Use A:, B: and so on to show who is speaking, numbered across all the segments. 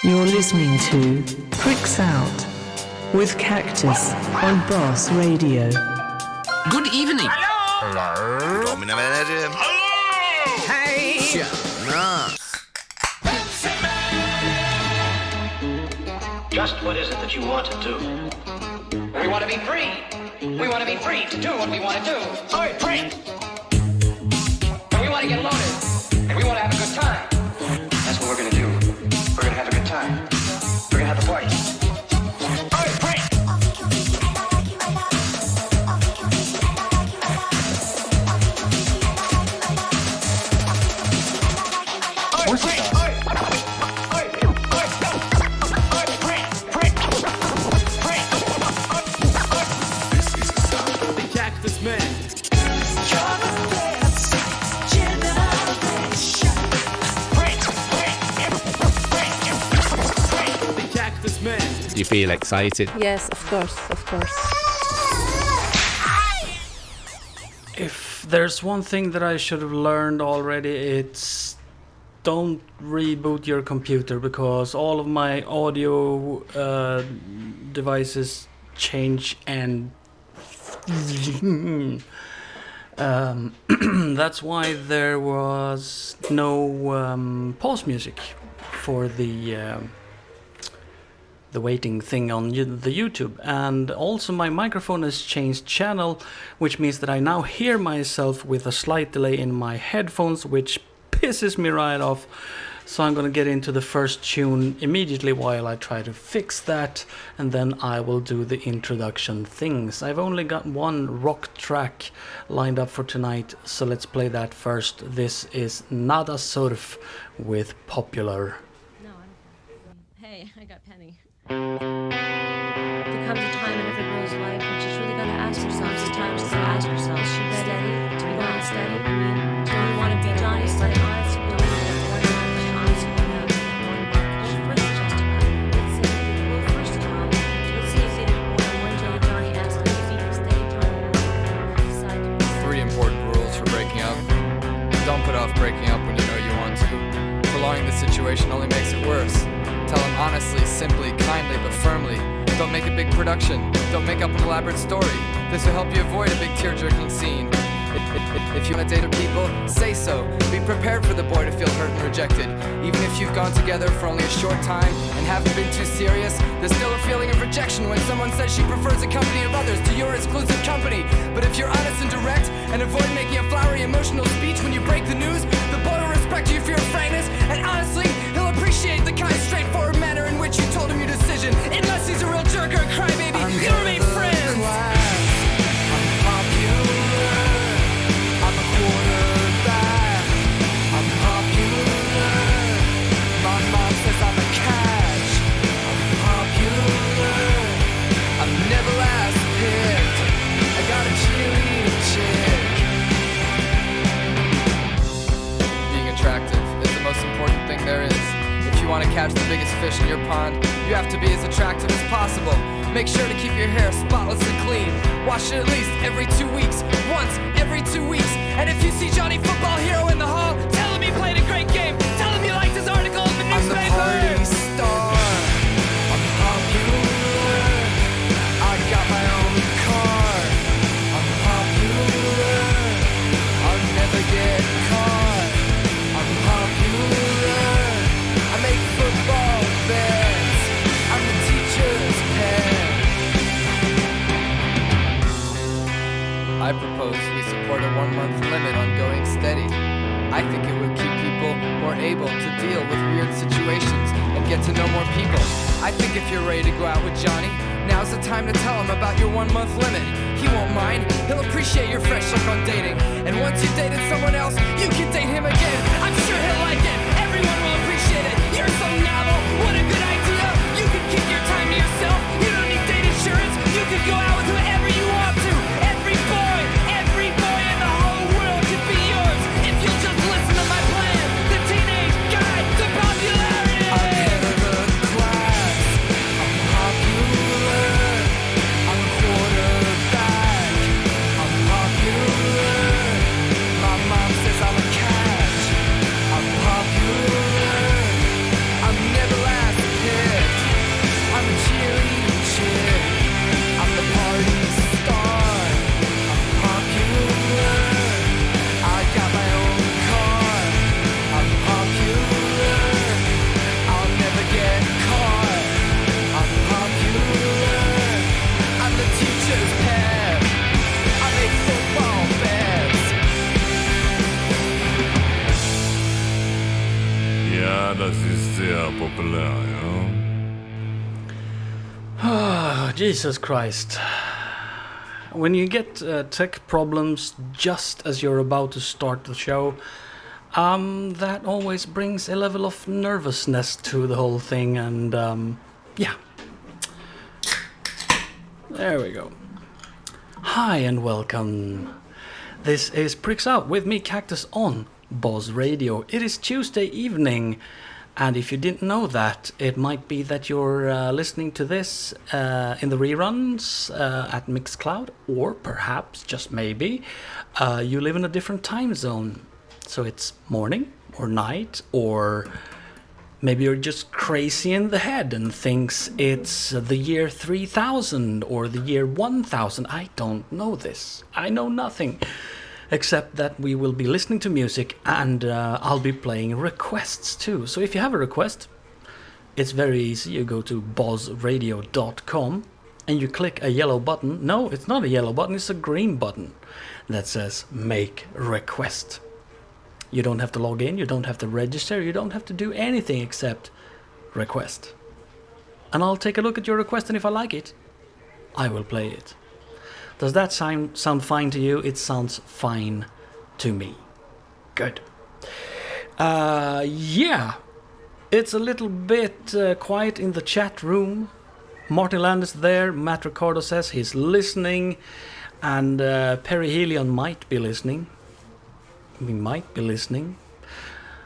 A: You're listening to Pricks Out with Cactus on BozRadio.
B: Good evening.
C: Hallo.
D: Kom, mina vänner.
C: Hallo.
B: Hej.
D: Tjena.
E: Just what is it that you want to do?
F: We want to be free. We want to be free to do what we want to do.
E: Oh, free!
F: And we want to get loaded. And we want to have a good time.
E: That's what we're gonna do. We're gonna have a good time. We're gonna have a party. Oh, free! Oh, free!
B: Cactus man. The Cactus man.
G: Do you feel excited?
H: Yes, of course.
I: If there's one thing that I should have learned already, it's don't reboot your computer, because all of my audio devices change and that's why there was no pause music for the waiting thing on the YouTube. And also my microphone has changed channel, which means that I now hear myself with a slight delay in my headphones, which pisses me right off. So I'm gonna get into the first tune immediately while I try to fix that, and then I will do the introduction things. I've only got one rock track lined up for tonight, so let's play that first. This is Nada Surf with Popular.
H: No, I don't. Hey, I got Penny. There comes a time in every girl's life when she's really got to ask herself. Sometimes to ask herself, is she steady? To be not steady? I mean, do you want to be Johnny steady? Honest, you know, one time, honest, you know, one first just about it. Let's see if when Johnny asks, is he steady, Johnny? Decide to.
C: 3 important rules for breaking up. Don't put off breaking up when you know you want to. Prolonging the situation only makes it worse. Tell him honestly, simply, kindly, but firmly. Don't make a big production. Don't make up an elaborate story. This will help you avoid a big tear-jerking scene. If you want to date people, say so. Be prepared for the boy to feel hurt and rejected. Even if you've gone together for only a short time and haven't been too serious, there's still a feeling of rejection when someone says she prefers the company of others to your exclusive company. But if you're honest and direct and avoid making a flowery emotional speech when you break the news, the boy will respect you for your frankness, and honestly, he'll appreciate the kind, straightforward manner in which you told him your decision. Unless he's a real jerk or a crybaby, you'll remain friends. There is. If you want to catch the biggest fish in your pond, you have to be as attractive as possible. Make sure to keep your hair spotless and clean. Wash it at least every 2 weeks. Once every 2 weeks. And if you see Johnny Football Hero in the hall, tell him he played a great game. Tell him you liked his article in the newspaper. I'm the party star. I'm popular. I got my own car. I'm popular. I'll never get caught. I'm popular. I make football bets. I'm the teacher's pet. I propose we support a 1-month limit on going steady. I think it would keep people more able to deal with weird situations and get to know more people. I think if you're ready to go out with Johnny, now's the time to tell him about your 1-month limit. He won't mind, he'll appreciate your fresh look on dating. And once you've dated someone else, you can date him again. I'm sure he'll like it, everyone will appreciate it. You're so novel, what a good idea. You can keep your time to yourself, you don't need date insurance. You can go out with whoever you want to. Every boy in the whole world could be yours. If you'll just listen to my plan, the Teenage Guide to Popularity. I'm head of the class, I'm popular. I'm a quarterback, I'm popular. My mom says I'm a catch, I'm popular.
D: das ist sehr populär, ja.
I: Jesus Christ. When you get tech problems just as you're about to start the show, that always brings a level of nervousness to the whole thing, and yeah. There we go. Hi and welcome. This is Pricks Out with me, Cactus, on BozRadio. It is Tuesday evening, and if you didn't know that, it might be that you're listening to this in the reruns at Mixcloud, or perhaps, just maybe, you live in a different time zone. So it's morning, or night, or maybe you're just crazy in the head and thinks it's the year 3000 or the year 1000. I don't know this. I know nothing. Except that we will be listening to music, and I'll be playing requests too. So if you have a request, it's very easy. You go to BozRadio.com and you click a yellow button. No, it's not a yellow button, it's a green button that says Make Request. You don't have to log in, you don't have to register, you don't have to do anything except request. And I'll take a look at your request, and if I like it, I will play it. Does that sound fine to you? It sounds fine to me. Good. Yeah. It's a little bit quiet in the chat room. Martin Land is there. Matt Ricardo says he's listening. And Perry Helion might be listening. We might be listening.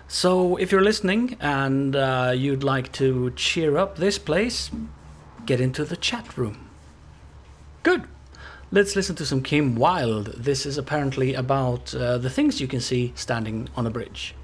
I: So if you're listening and you'd like to cheer up this place, get into the chat room. Good. Let's listen to some Kim Wilde. This is apparently about the things you can see standing on a bridge.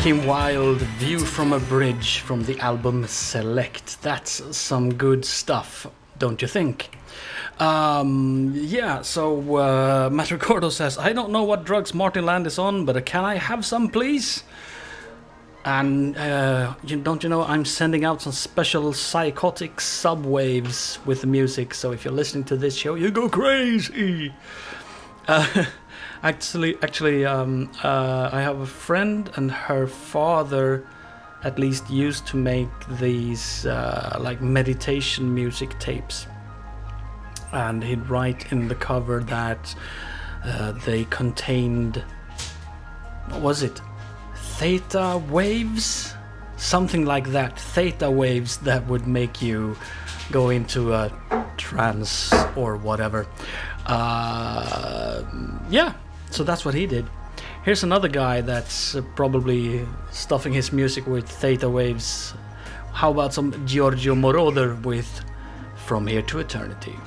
I: Kim Wilde, View from a Bridge from the album Select. That's some good stuff, don't you think? Matt Ricardo says, I don't know what drugs Martin Land is on, but can I have some, please? And don't you know, I'm sending out some special psychotic subwaves with the music, so if you're listening to this show, you go crazy! Actually, I have a friend, and her father at least used to make these like meditation music tapes. And he'd write in the cover that they contained, what was it? Theta waves? Something like that. Theta waves that would make you go into a trance or whatever. So that's what he did. Here's another guy that's probably stuffing his music with theta waves. How about some Giorgio Moroder with From Here to Eternity?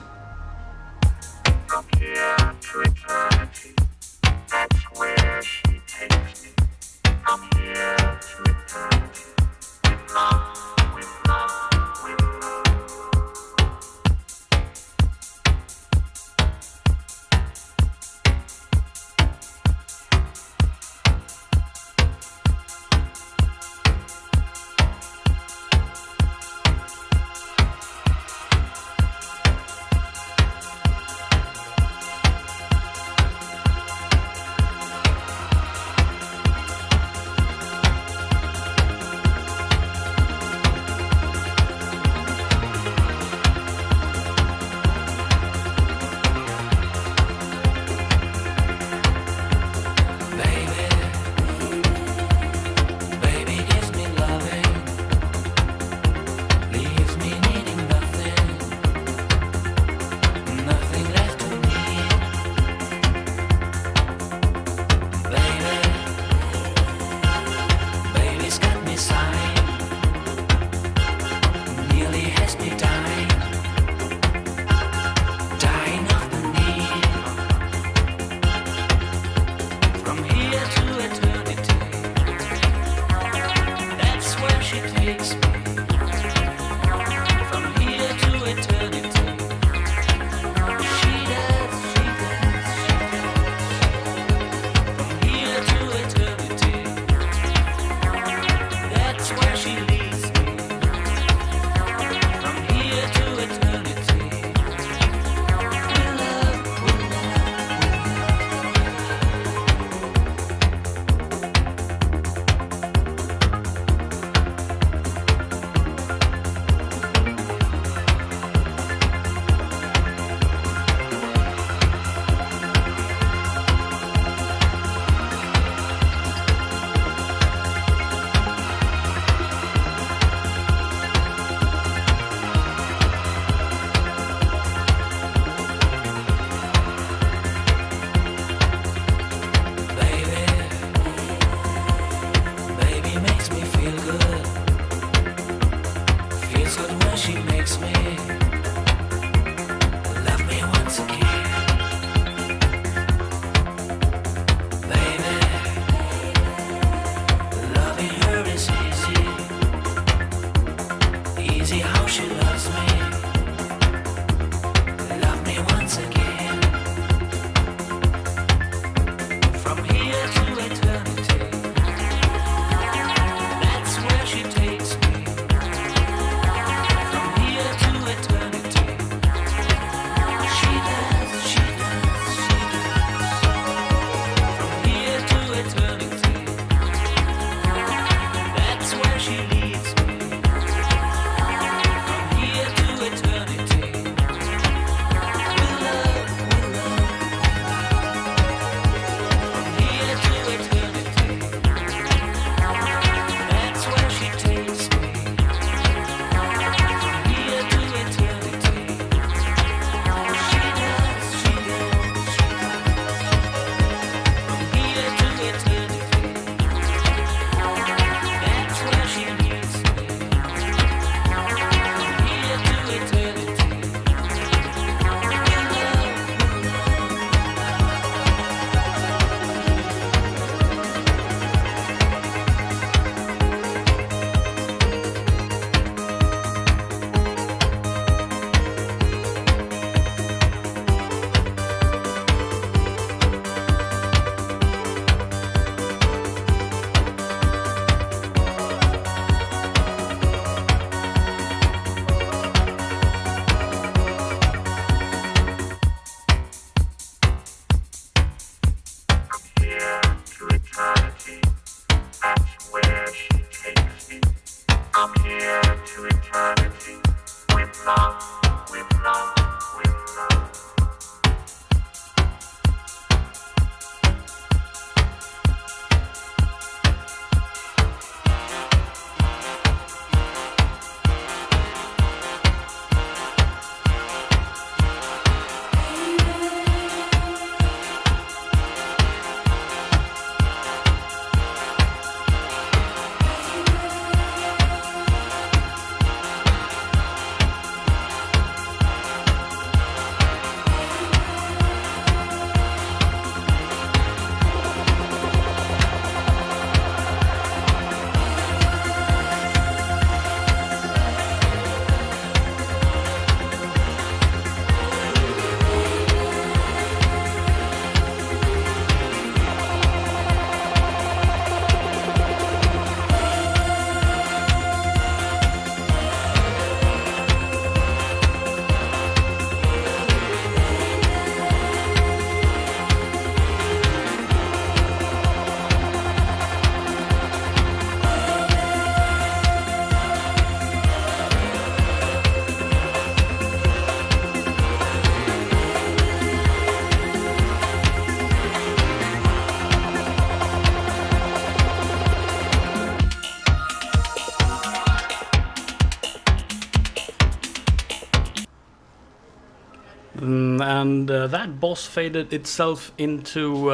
I: and that boss faded itself into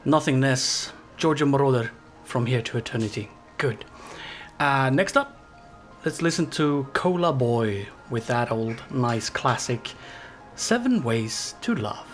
I: nothingness. Georgia Moroder, From Here to Eternity. Good. Next up, let's listen to Cola Boy with that old nice classic, 7 Ways to Love.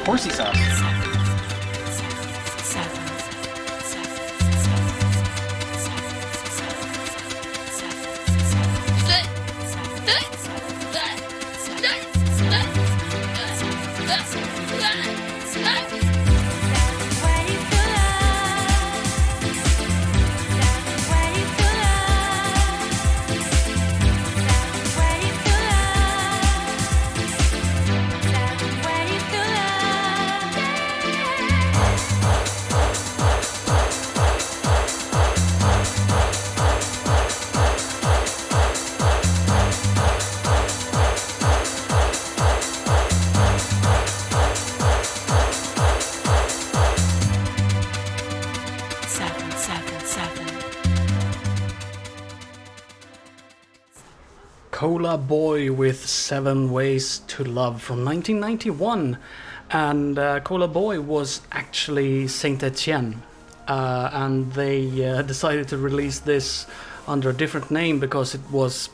G: Horsey sauce.
I: Cola Boy with 7 Ways to Love from 1991. And Cola Boy was actually Saint Etienne. And they decided to release this under a different name because it was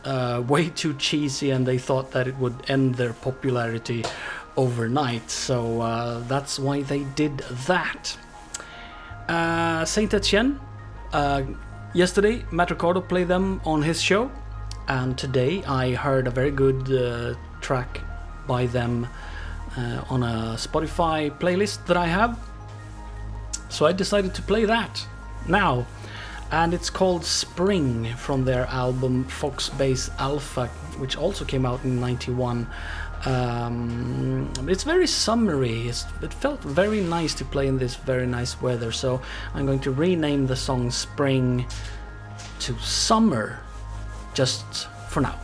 I: way too cheesy and they thought that it would end their popularity overnight. So that's why they did that. Saint Etienne. Yesterday, Matt Ricardo played them on his show. And today I heard a very good track by them on a Spotify playlist that I have. So I decided to play that now. And it's called Spring from their album Fox Base Alpha, which also came out in 91. It's very summery. It felt very nice to play in this very nice weather. So I'm going to rename the song Spring to Summer. Just for now.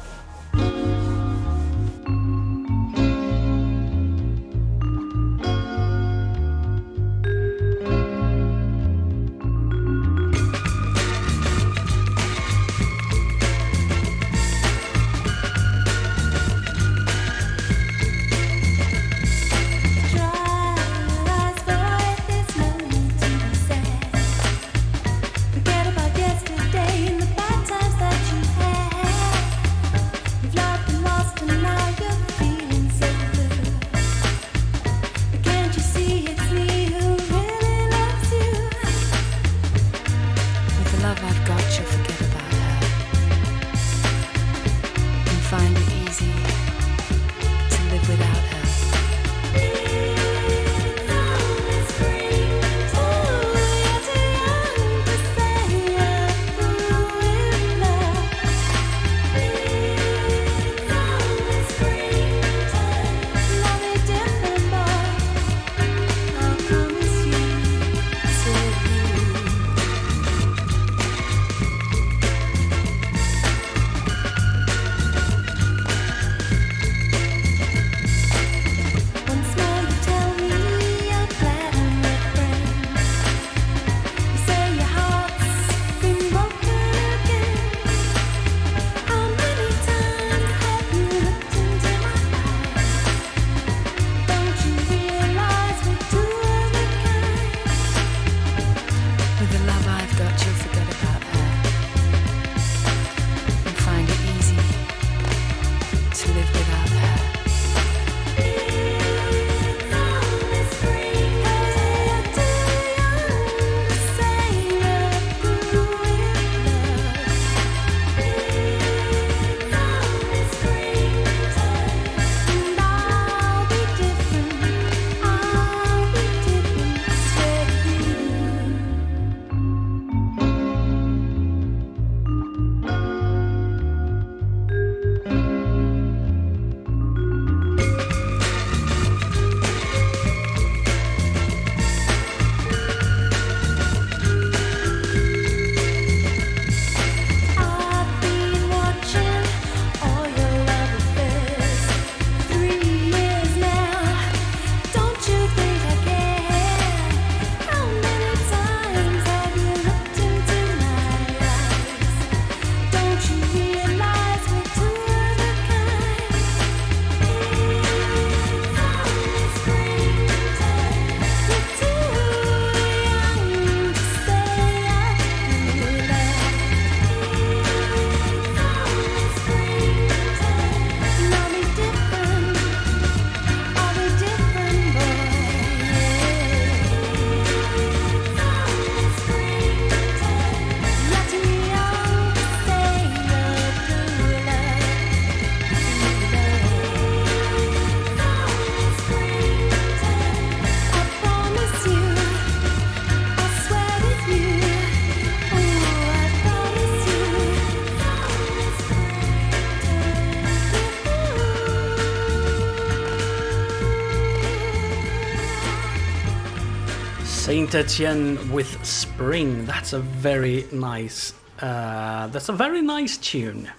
I: Saint Etienne with Spring. That's a very nice. That's a very nice tune.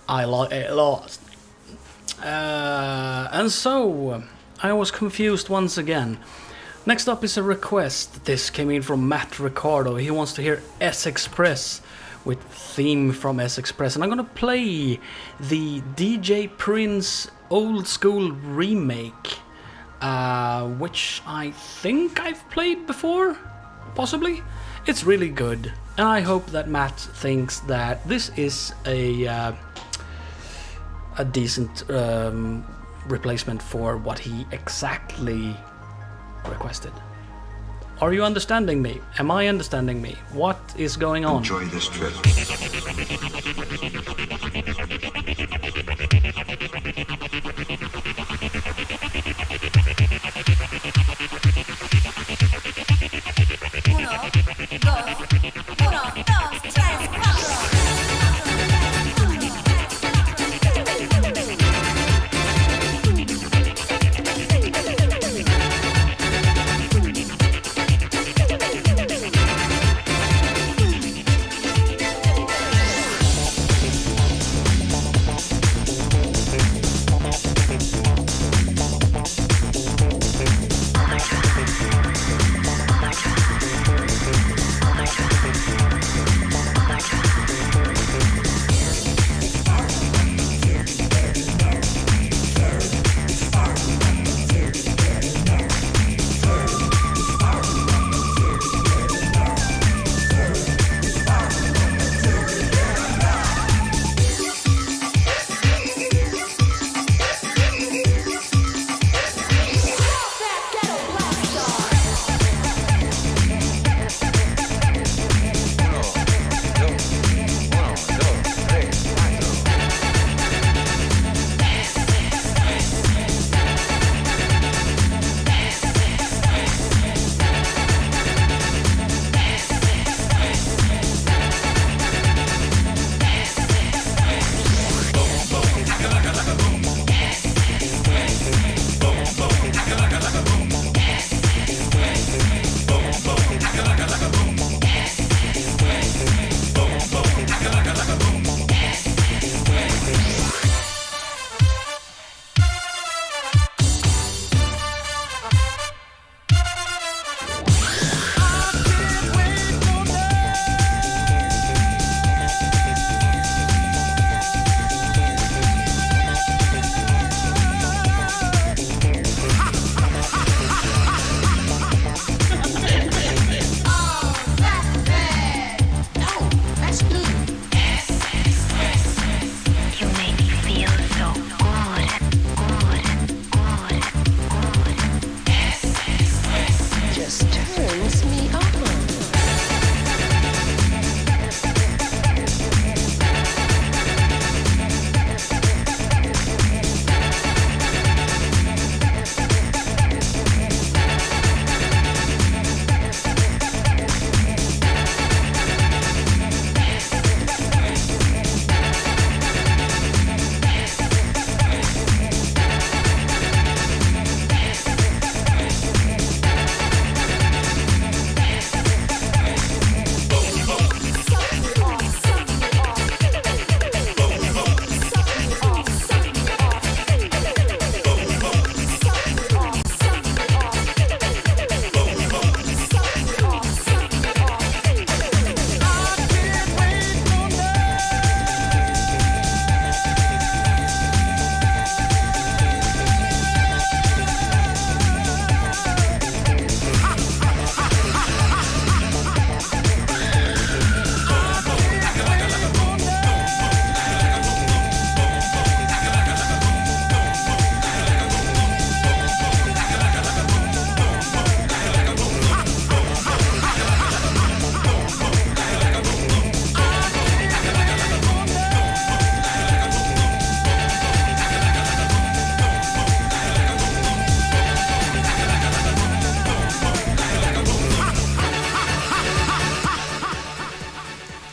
I: I like it a lot. And so I was confused once again. Next up is a request. This came in from Matt Ricardo. He wants to hear S Express with theme from S Express, and I'm gonna play the DJ Prince old school remake, which I think I've played before, possibly. It's really good, and I hope that Matt thinks that this is a decent replacement for what he exactly requested. Are you understanding me? Am I understanding me? What is going on?
E: Enjoy this trip.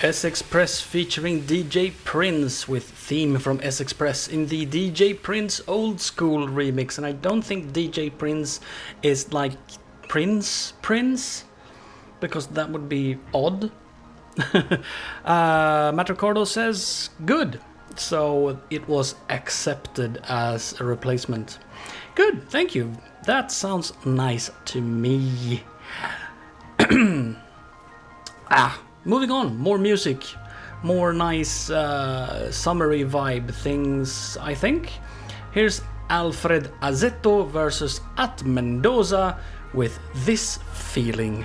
I: S Express featuring DJ Prince with theme from S Express in the DJ Prince old school remix. And I don't think DJ Prince is like Prince, because that would be odd. Matt Ricardo says good, so it was accepted as a replacement. Good, thank you. That sounds nice to me. Moving on, more music, more nice summery vibe things, I think. Here's Alfred Azetto versus At Mendoza with This Feeling.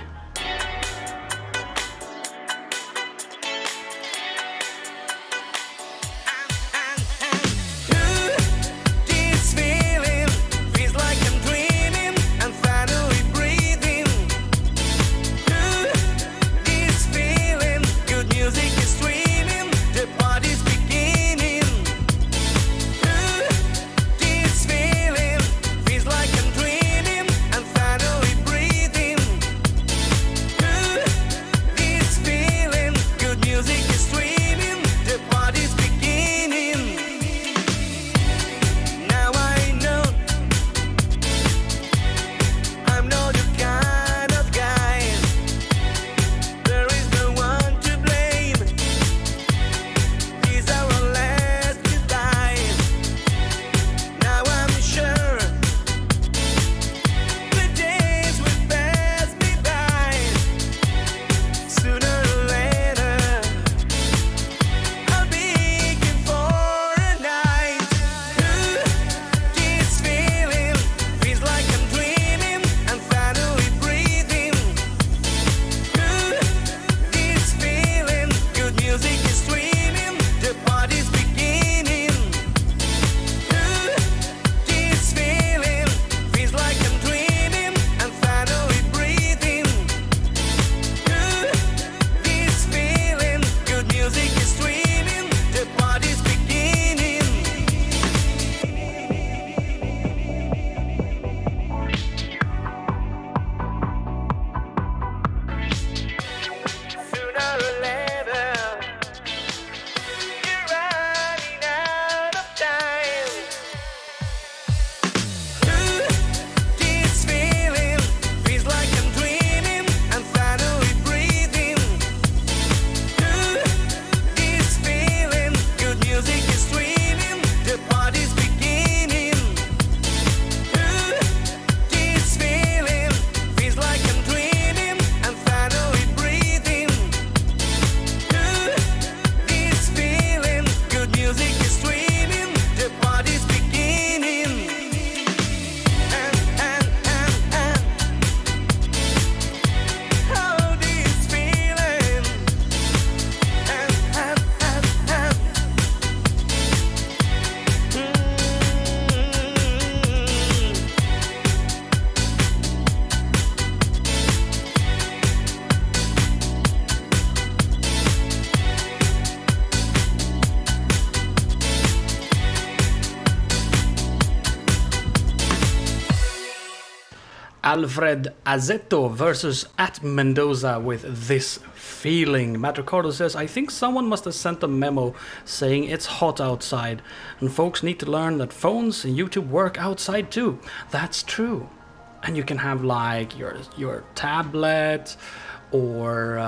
I: Alfred Azetto versus At Mendoza with This Feeling. Matt Ricardo says, I think someone must have sent a memo saying it's hot outside, and folks need to learn that phones and YouTube work outside too. That's true. And you can have like your tablet, or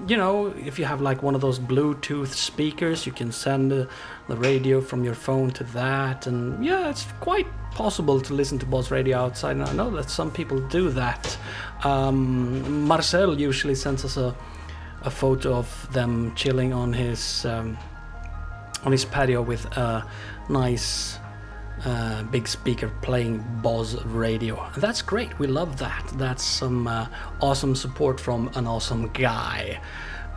I: you know, if you have like one of those Bluetooth speakers, you can send the radio from your phone to that. And yeah, it's quite possible to listen to BozRadio outside, and I know that some people do that. Marcel usually sends us a photo of them chilling on his patio with a nice big speaker playing BozRadio. That's great, we love that. That's some awesome support from an awesome guy.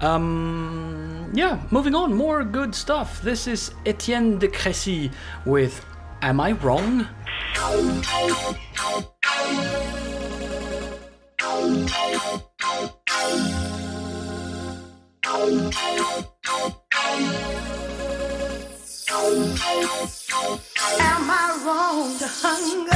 I: Yeah, moving on, more good stuff. This is Etienne de Crécy with Am I Wrong?
G: Am I wrong to hunger?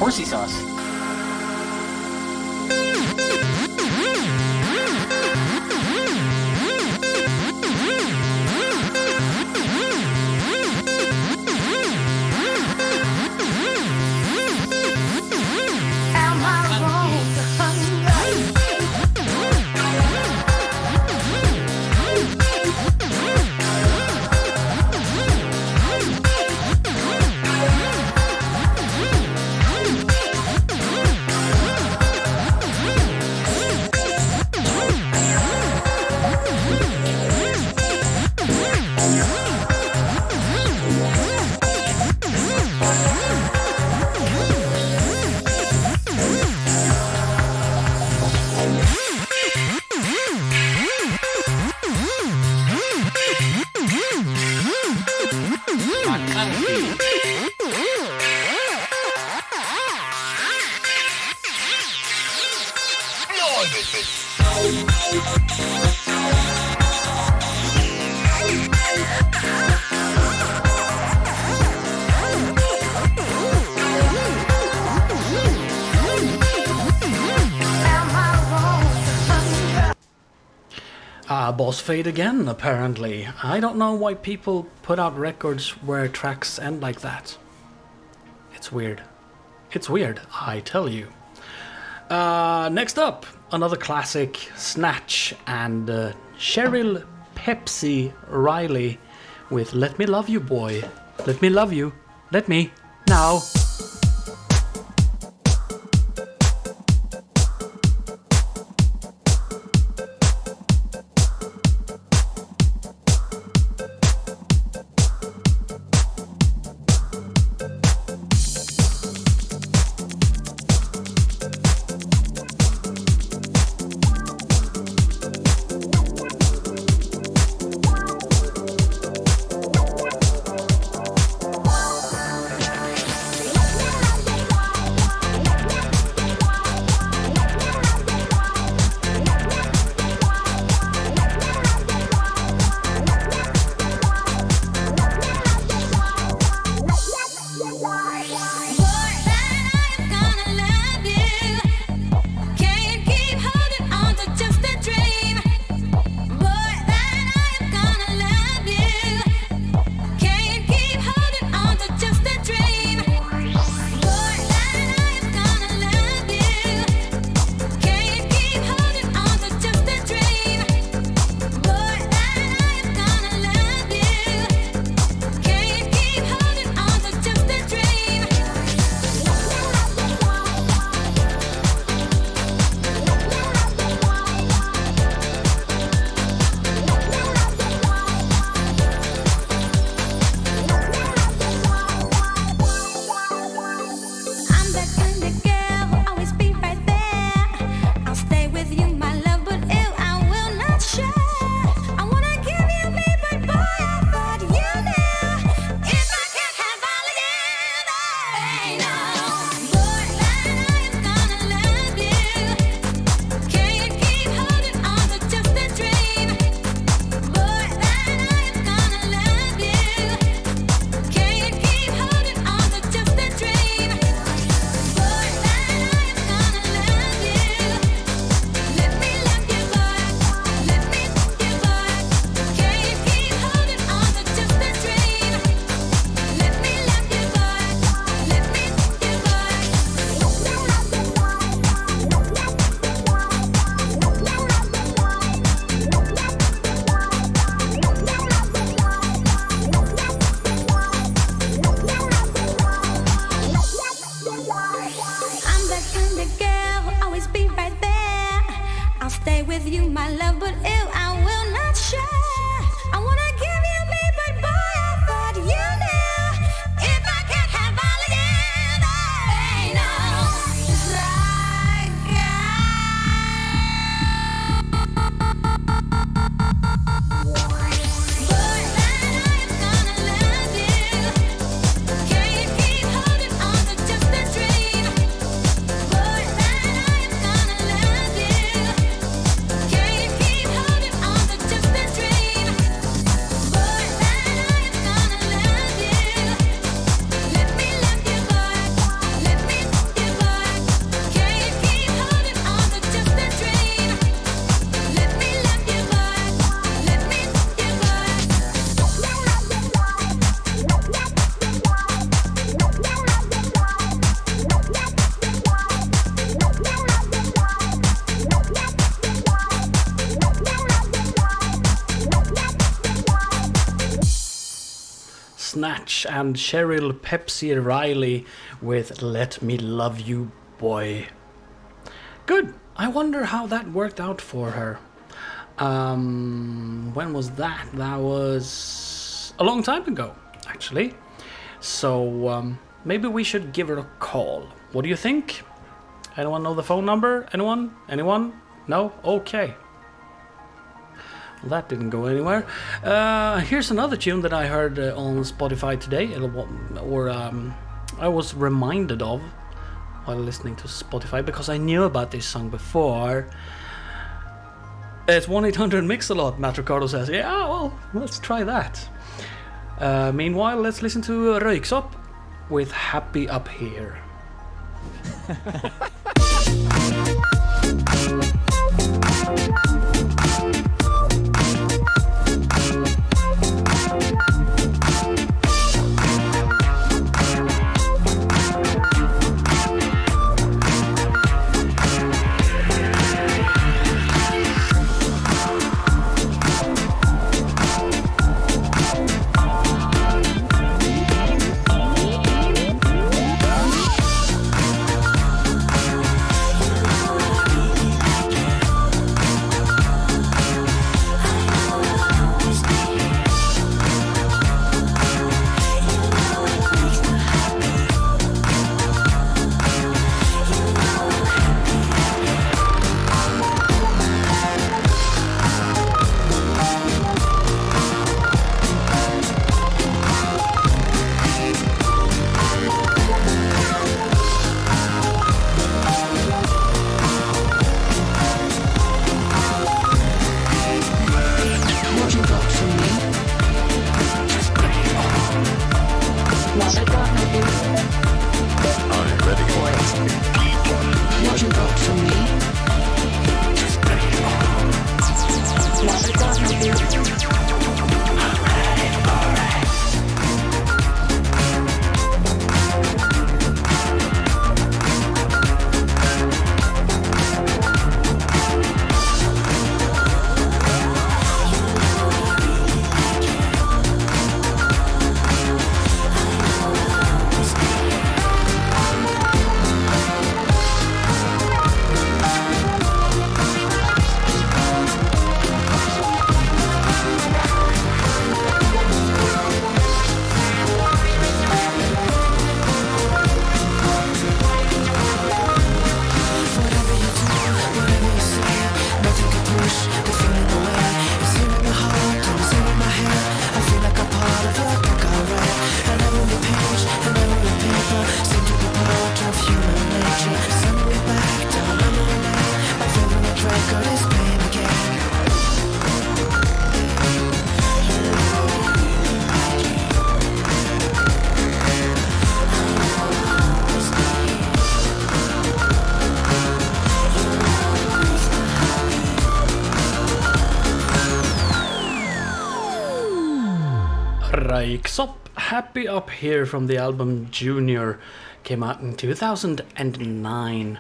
J: horsey sauce.
G: Am I wrong to hunger?
I: Boss fade again, apparently. I don't know why people put out records where tracks end like that. It's weird. It's weird, I tell you. Next up, another classic, Snatch and Cheryl Pepsi Riley with Let Me Love You Boy. Let me love you. Let me. Now. Snatch and Cheryl Pepsi Riley with Let Me Love You Boy. Good. I wonder how that worked out for her. When was that? That was a long time ago, actually. So maybe we should give her a call. What do you think? Anyone know the phone number? Anyone? Anyone? No? Okay. Well, that didn't go anywhere. Here's another tune that I heard on Spotify today, or I was reminded of while listening to Spotify, because I knew about this song before. It's 1-800-MIX-A-LOT, Matt Ricardo says. Yeah, well, let's try that. Meanwhile, let's listen to Röyksopp with Happy Up Here. Röyksopp, Happy Up Here from the album Junior, came out in 2009.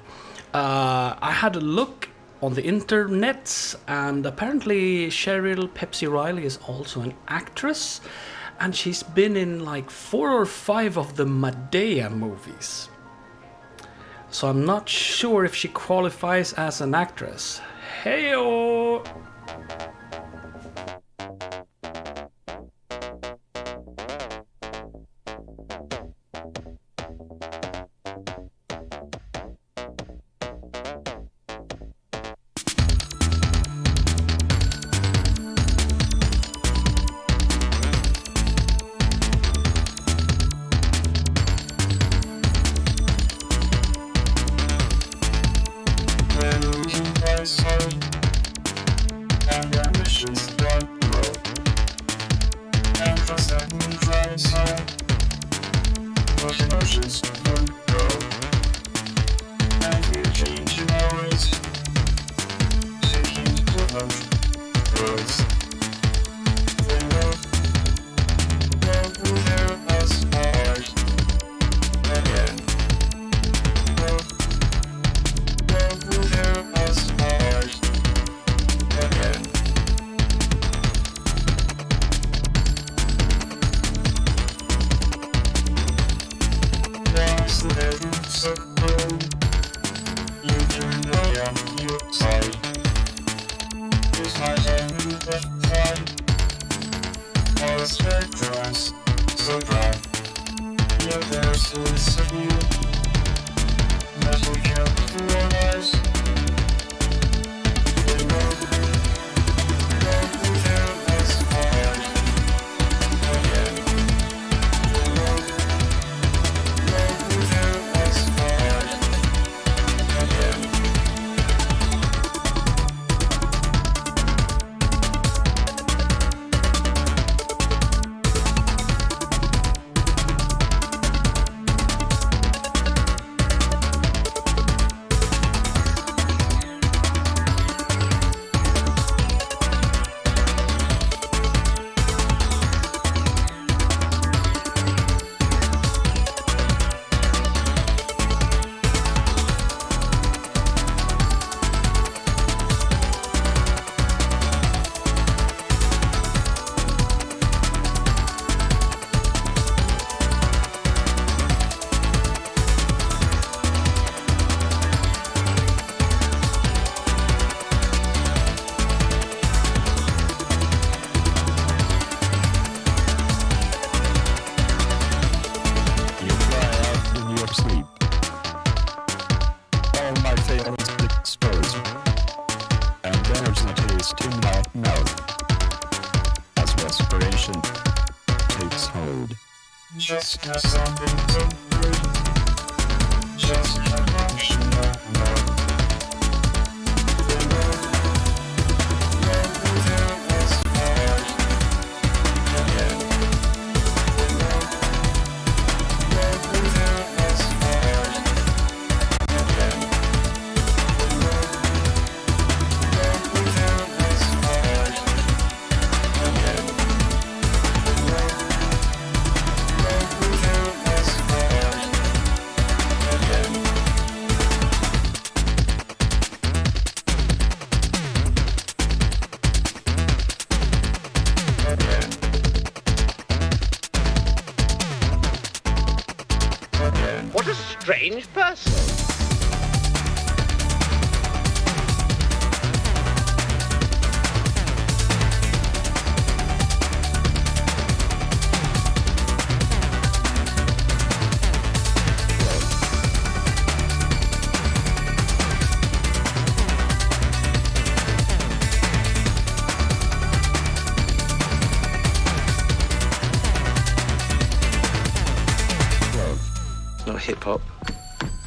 I: I had a look on the internet, and apparently Cheryl Pepsi Riley is also an actress, and she's been in like 4 or 5 of the Madea movies. So I'm not sure if she qualifies as an actress. Heyo!
J: Just as something temporary, just emotional.
F: What a strange person.
K: Hip-hop,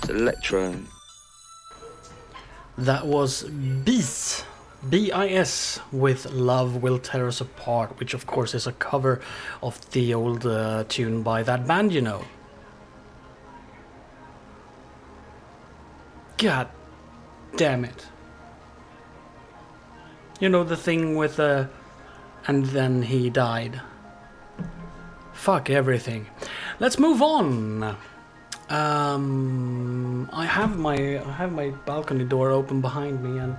K: it's electro.
I: That was BIS, B-I-S, with Love Will Tear Us Apart, which of course is a cover of the old tune by that band, you know. God damn it. You know the thing with and then he died. Fuck everything. Let's move on. I have my balcony door open behind me, and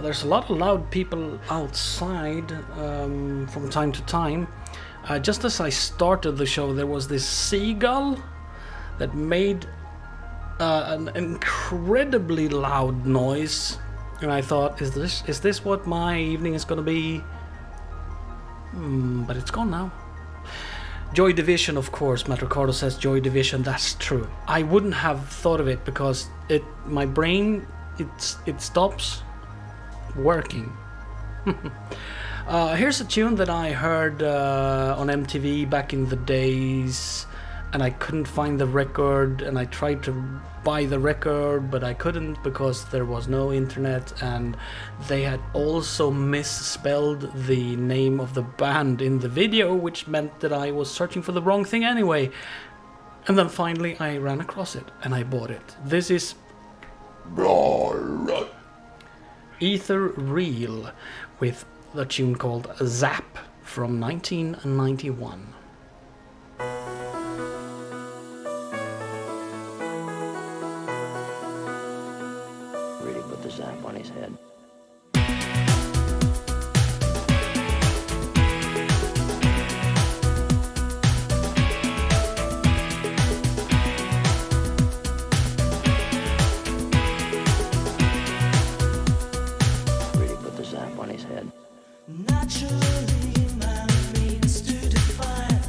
I: there's a lot of loud people outside from time to time. Just as I started the show, there was this seagull that made an incredibly loud noise, and I thought, is this what my evening is gonna be? But it's gone now. Joy Division, of course. Matt Ricardo says Joy Division. That's true. I wouldn't have thought of it because my brain it stops working. Here's a tune that I heard on MTV back in the days, and I couldn't find the record, and I tried to buy the record, but I couldn't because there was no internet, and they had also misspelled the name of the band in the video, which meant that I was searching for the wrong thing anyway. And then finally I ran across it and I bought it. This is Ether Real with the tune called Zap from 1991.
L: Zap on his head. Really put the zap on his head.
J: Naturally, man means to define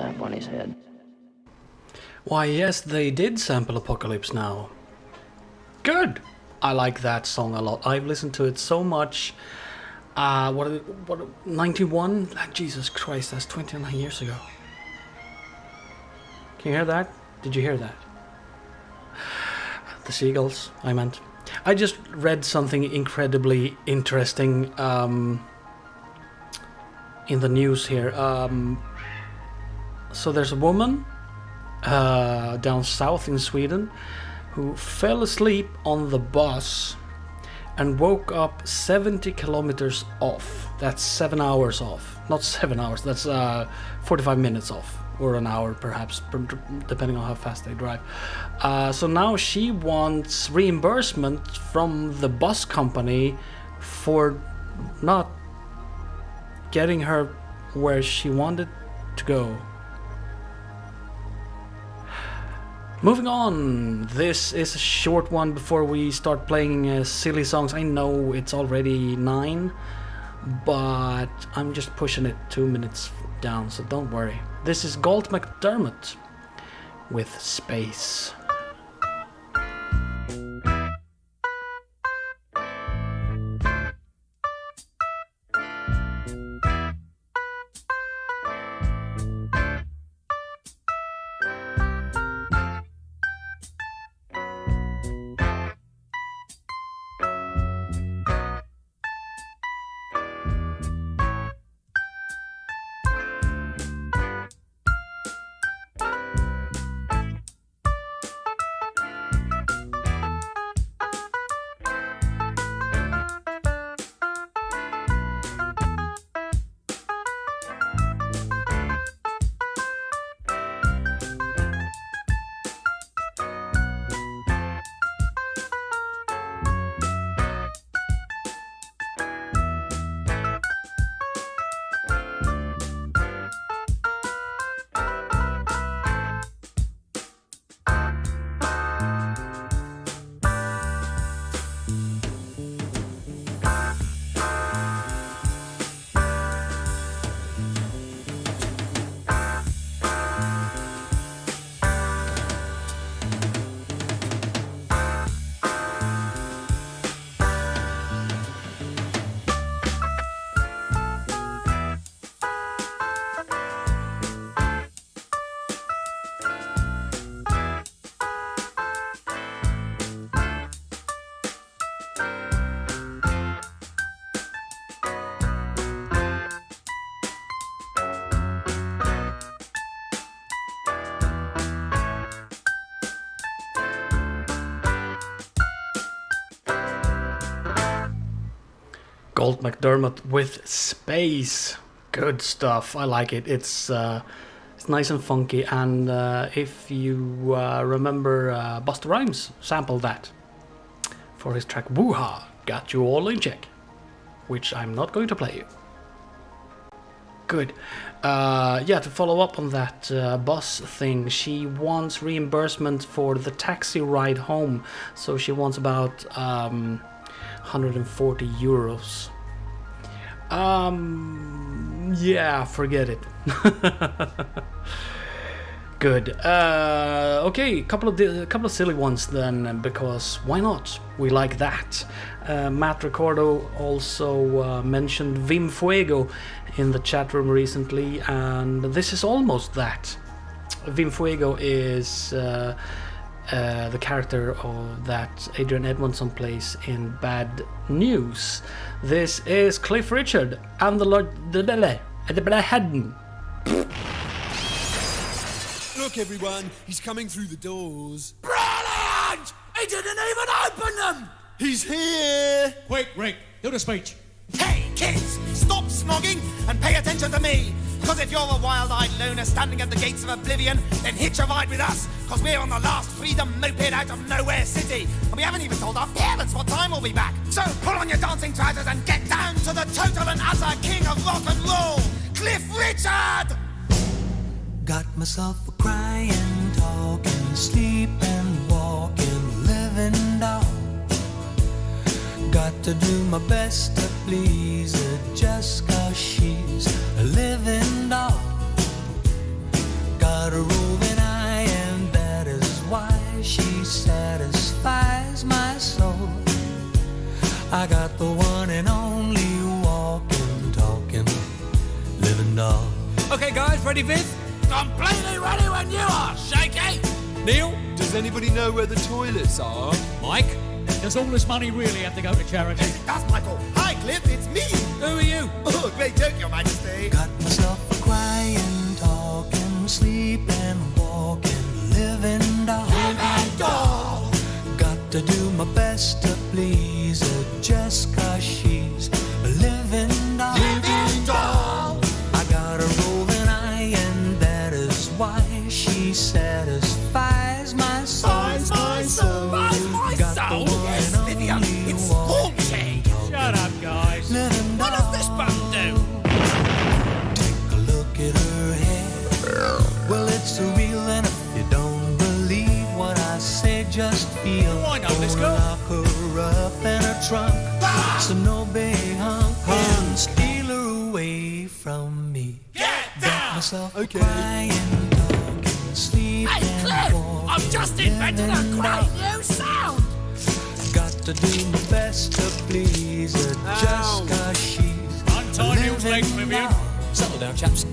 L: lamp on his head.
I: Why, yes, they did sample Apocalypse Now. Good! I like that song a lot. I've listened to it so much. 91? Jesus Christ, that's 29 years ago. Can you hear that? Did you hear that? The seagulls, I meant. I just read something incredibly interesting in the news here. So there's a woman down south in Sweden who fell asleep on the bus and woke up 70 kilometers off. That's 7 hours off. Not 7 hours, that's 45 minutes off. Or an hour perhaps, depending on how fast they drive. So now she wants reimbursement from the bus company for not getting her where she wanted to go. Moving on, this is a short one before we start playing silly songs. I know it's already 9, but I'm just pushing it 2 minutes down, so don't worry. This is Galt McDermott with Space. Galt McDermott with Space. Good stuff. I like it. It's nice and funky. And if you remember, Busta Rhymes sampled that for his track Woo-Ha, Got You All in Check, which I'm not going to play you. Good. Yeah, to follow up on that bus thing, she wants reimbursement for the taxi ride home. So she wants about 140 euros. Yeah, forget it. Good. Okay, couple of silly ones then, because why not? We like that. Matt Ricardo also mentioned Vim Fuego in the chat room recently, and this is almost that. Vim Fuego is the character that Adrian Edmondson plays in Bad News. This is Cliff Richard and the Hadden.
M: Look, everyone, he's coming through the doors.
N: Brilliant! He didn't even open them!
M: He's here!
N: Wait, Rick, do the speech.
O: Hey, kids, stop snogging and pay attention to me. Because if you're a wild-eyed loner standing at the gates of oblivion, then hitch a ride with us, because we're on the last freedom moped out of Nowhere City. And we haven't even told our parents what time we'll be back. So pull on your dancing trousers and get down to the total and utter king of rock and roll, Cliff Richard!
P: Got myself a crying, talking, sleeping, walking, living doll. Got to do my best to please her just 'cause she's a living doll. satisfies my soul. I got the one and only walking, talking, living doll.
N: Okay, guys, ready, Viv?
B: Completely ready when you are, Shaky!
N: Neil, does anybody know where the toilets are? Mike?
Q: Does all this money really have to go to charity?
O: Yes, it does, Michael. Hi, Cliff, it's me.
N: Who are you?
O: Oh, great joke, Your Majesty.
P: Got myself a crying, talking, sleeping, walking, living doll.
O: Living doll.
P: Got to do my best to please her just 'cause she's a living doll.
O: Living doll.
P: I got a roving eye and that is why she satisfies my soul.
O: My soul.
P: Got the one
O: Yes,
P: and
O: Vivian,
P: only
O: it's
P: walking,
O: haunting.
Q: Shut up, guys.
P: living
B: What
P: doll.
B: does this button do?
P: Take a look at her hair. Well, it's surreal, and if you don't believe what I say, just feel.
Q: Oh, I know this girl.
P: Lock her up in her trunk, so no big hunk can steal her away from me. Got myself a crying, talking, sleeping,
B: Hey, Cliff!
P: walking,
B: I've just invented a
P: living
B: great
P: doll.
B: new sound!
P: Got to do my best to please her just 'cause she's
Q: Untie Neil's legs, Vivian.
N: Settle down, chaps.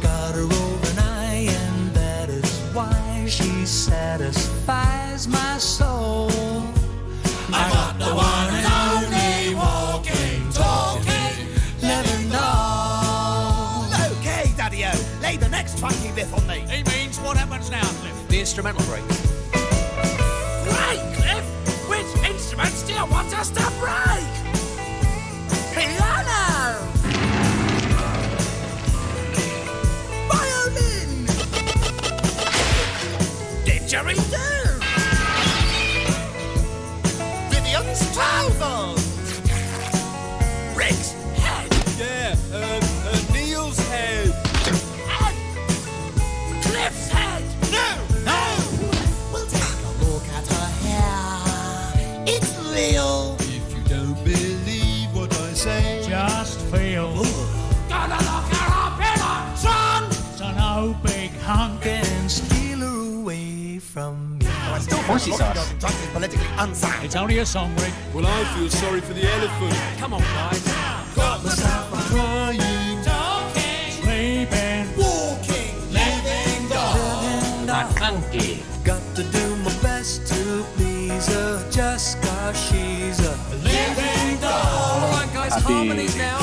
P: got a roving eye, and that is why she satisfies my soul. I got the one and only walking, talking, living doll.
O: Okay, Daddy-O, lay the next funky riff on me.
Q: He means what happens now, Cliff?
N: The instrumental break.
B: Great, Cliff! Which instruments do you want us to break? Piano!
O: Violin.
B: Didgeridoo!
O: Vivian's trousers.
B: Rick's head!
N: Yeah, Neil's head.
B: Head! Cliff's head!
O: No. We'll take a look at her hair. It's real.
N: If you don't believe what I say,
Q: Just feel.
B: Gonna lock her up in a trunk!
Q: So no big hunk.
P: Can steal her away from me.
O: I still think locking girls in trunks is politically unsound.
Q: It's only a song, Rick.
N: well, I feel sorry for the elephant.
B: Come on, guys.
N: Got myself a crying,
Q: Sleeping.
O: Walking, living doll.
B: Funky.
P: Got to do my best to please her just 'cause she's a living doll.
C: All right, guys, harmonies now.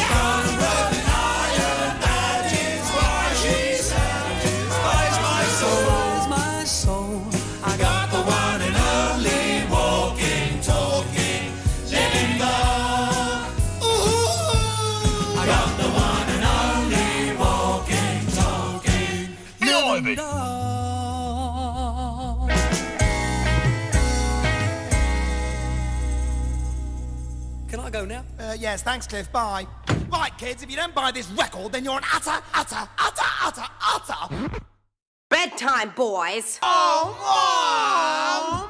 P: Satisfies my soul. I got the one and only walking, talking, living doll. Ooh, I got the one and only walking, talking, living doll.
C: Can I go now?
O: Yes, thanks, Cliff. Bye. Right, kids, if you don't buy this record, then you're an utter.
G: Bedtime, boys.
O: Oh, Mom!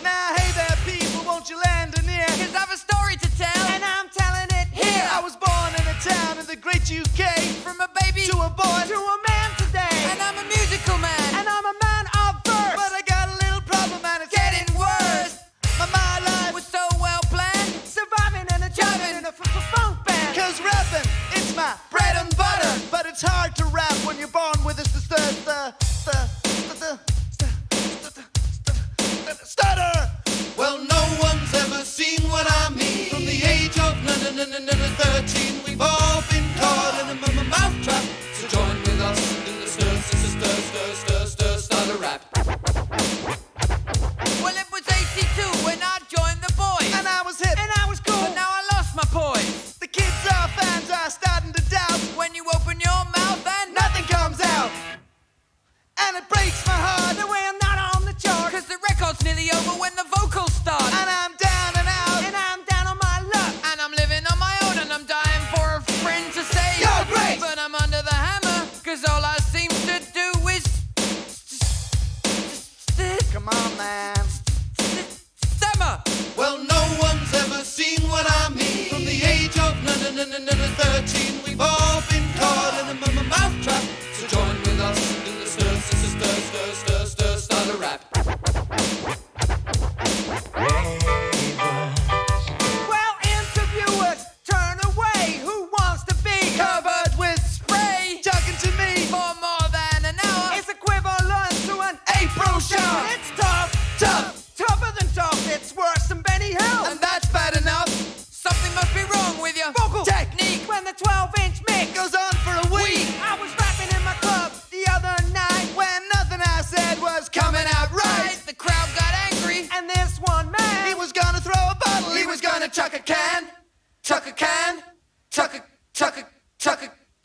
O: Now, hey there, people, won't you lend an ear?
C: 'Cause I have a story to tell.
O: And I'm telling it here. I was born in a town in the great UK.
C: From a baby
O: To a boy, to a man today.
C: and I'm a musical man.
O: And I'm a man of verse. But I got a little problem and it's
C: Getting worse.
O: My life
C: Was so well planned.
O: surviving and a jiving in a funk band. 'Cause rapping, it's my bread and butter. But it's hard to rap when you're born with a stutter. Well, no one's ever seen what I mean. From the age of 13, we've all been caught in a mouthtrap.
C: So join with us in the stutter rap. Well, it was 82 when I joined the boys.
O: And I was hip and I was cool.
C: But now I lost my poise.
O: The kids are fans are starting to doubt.
C: When you open your mouth and
O: Nothing comes out. And it breaks my heart the way I'm not on the chart.
C: 'cause the record's nearly over when the vocals start.
O: And I'm down and out. And I'm down on my luck.
C: And I'm living on my own and I'm dying for a friend to say
O: You're great.
C: But I'm under the hammer 'cause all I seem to do is
O: Come on, man.
C: stammer.
O: Well, no one's ever seen what I mean. From the age of 13, we've all been caught in a mouthtrap.
C: So join with us
O: Tough! Tougher than tough, it's worse than Benny Hill!
C: And that's bad enough. Something must be wrong with your
O: vocal
C: technique.
O: When the 12-inch mix
C: goes on for a week.
O: I was rapping in my club the other night when nothing I said was coming out right.
C: The crowd got angry.
O: And this one man,
C: He was gonna throw a bottle. He was gonna chuck a can. Chuck a can. Chuck a.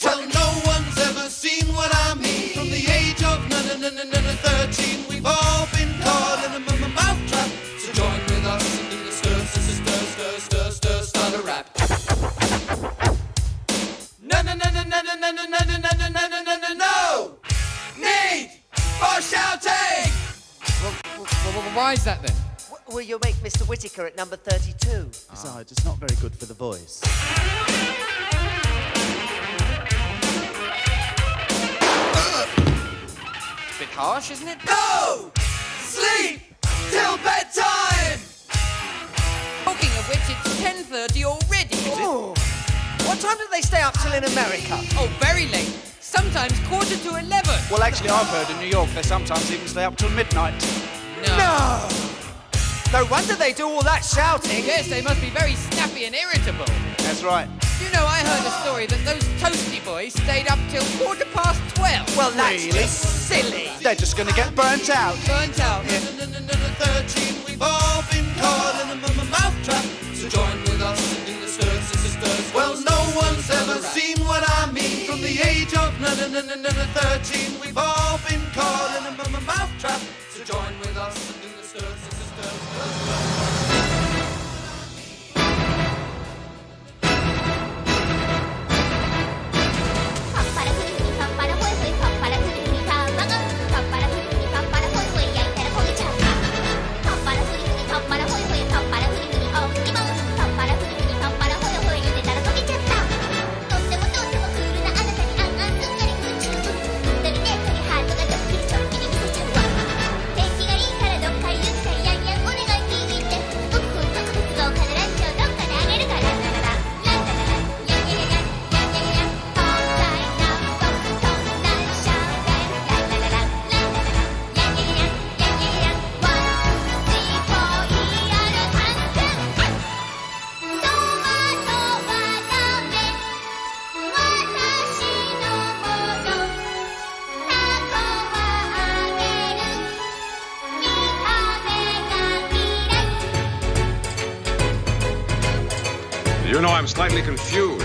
P: Well, no one's ever seen what I mean. From the age of 13, we've all been caught in a mouth trap. So join with us and do the stir, start a rap. No need for shouting.
C: Why is that then?
O: will you make Mr. Whittaker at number 32?
R: Besides, it's not very good for the voice.
C: Bit harsh, isn't it?
P: Go! Sleep till bedtime!
C: Talking of which, it's 10:30 already, is it?
O: What time do they stay up till in America?
C: Oh, very late. Sometimes 11:15.
S: Well, actually, I've heard in New York they sometimes even stay up till midnight.
O: No! No wonder they do all that shouting.
C: Yes, they must be very snappy and irritable.
S: That's right.
C: You know, I heard a story that those toasty boys stayed up till 12:15.
O: Well, that's
S: Really?
O: just silly.
S: They're just going to get burnt out.
C: Burnt out.
P: 13, we've all been caught in a mouth trap. So join with us and do the stirs. Well, no one's ever seen what I mean. From the age of 13, we've all been caught in a mouth trap. So join with us and do the stirs.
T: You know, I'm slightly confused.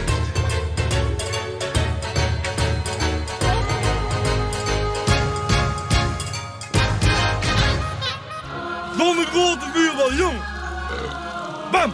U: Zonder grote vuur wel, jong. Bam!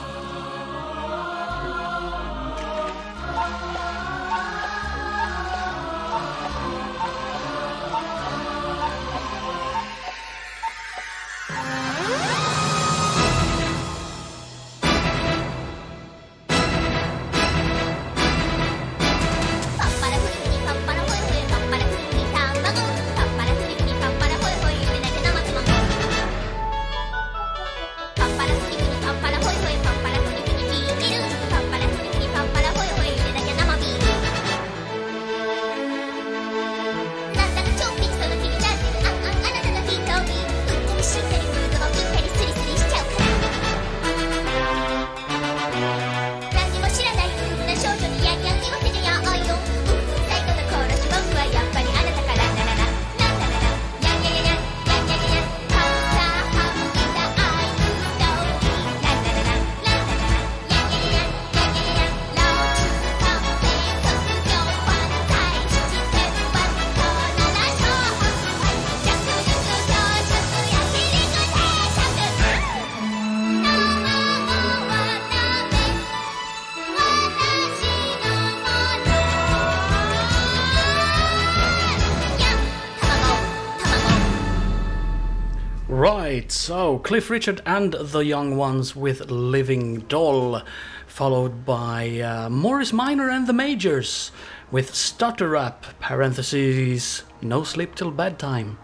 I: Right, so Cliff Richard and the Young Ones with Living Doll, followed by Morris Minor and the Majors with Stutter Rap, parentheses, No Sleep Till Bedtime.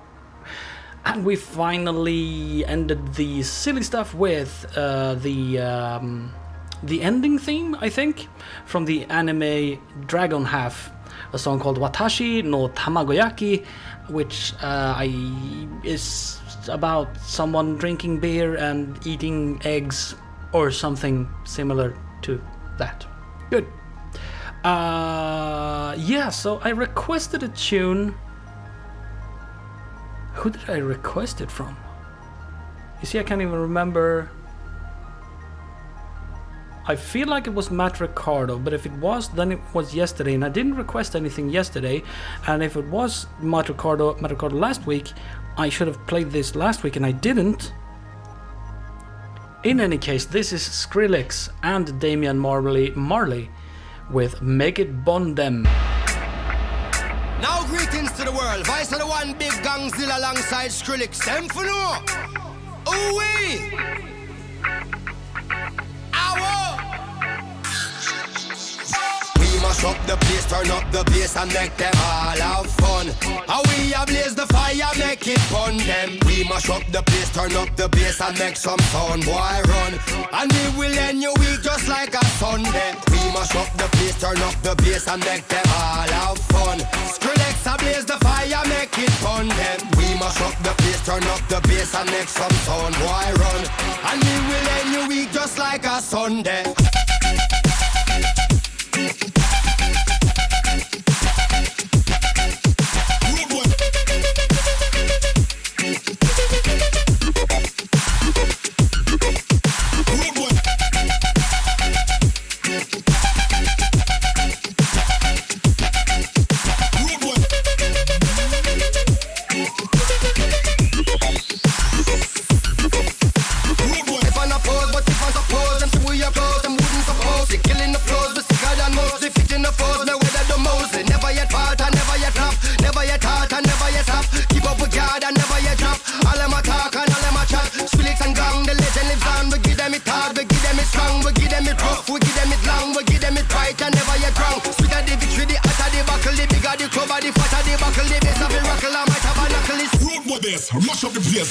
I: And we finally ended the silly stuff with the ending theme, I think, from the anime Dragon Half, a song called Watashi no Tamagoyaki, which is about someone drinking beer and eating eggs or something similar to that. Good. So I requested a tune. Who did I request it from? You see, I can't even remember. I feel like it was Matt Ricardo, but if it was, then it was yesterday, and I didn't request anything yesterday. And if it was Matt Ricardo last week, I should have played this last week, and I didn't. In any case, this is Skrillex and Damian Marley with Make It Bond Them.
A: Now greetings to the world. Vice of the one big gangzilla alongside Skrillex. Them for no. Ooh-wee. We mash up the place, turn up the bass and make them all have fun. How we ablaze the fire, make it fun them. We mash up the place, turn up the bass and make some sound, boy run. And we will end your week just like a Sunday. We mash up the place, turn up the bass and make them all have fun. Skrillex ablaze the fire, make it fun them. We mash up the place, turn up the bass and make some sound, boy run. And we will end your week just like a Sunday.
P: Mash up the place.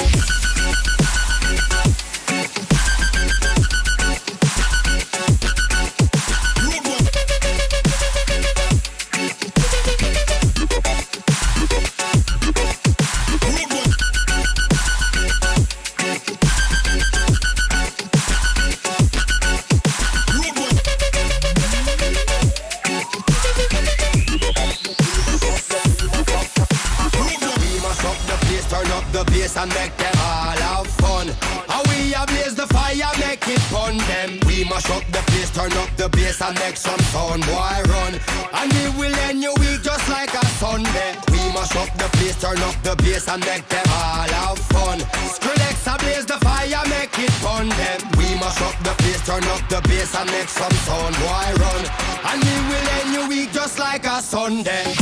P: And make them all have fun. How we ablaze the fire, make it fun them. We mash up the place, turn up the bass and make some sound, boy run. And we will end your week just like a Sunday. We mash up the place, turn up the bass and make them all have fun. Skrillex ablaze the fire, make it fun them. We mash up the place, turn up the bass and make some sound, boy run. And we will end your week just like a Sunday.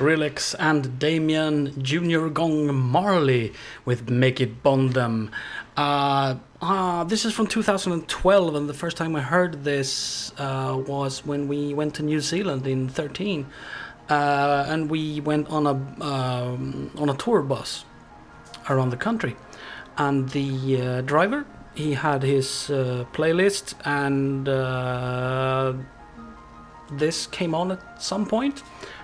I: Skrillex and Damian Jr. Gong Marley with Make It Bond Them. This is from 2012, and the first time I heard this was when we went to New Zealand in 2013, and we went on a tour bus around the country, and the driver, he had his playlist, and this came on at some point.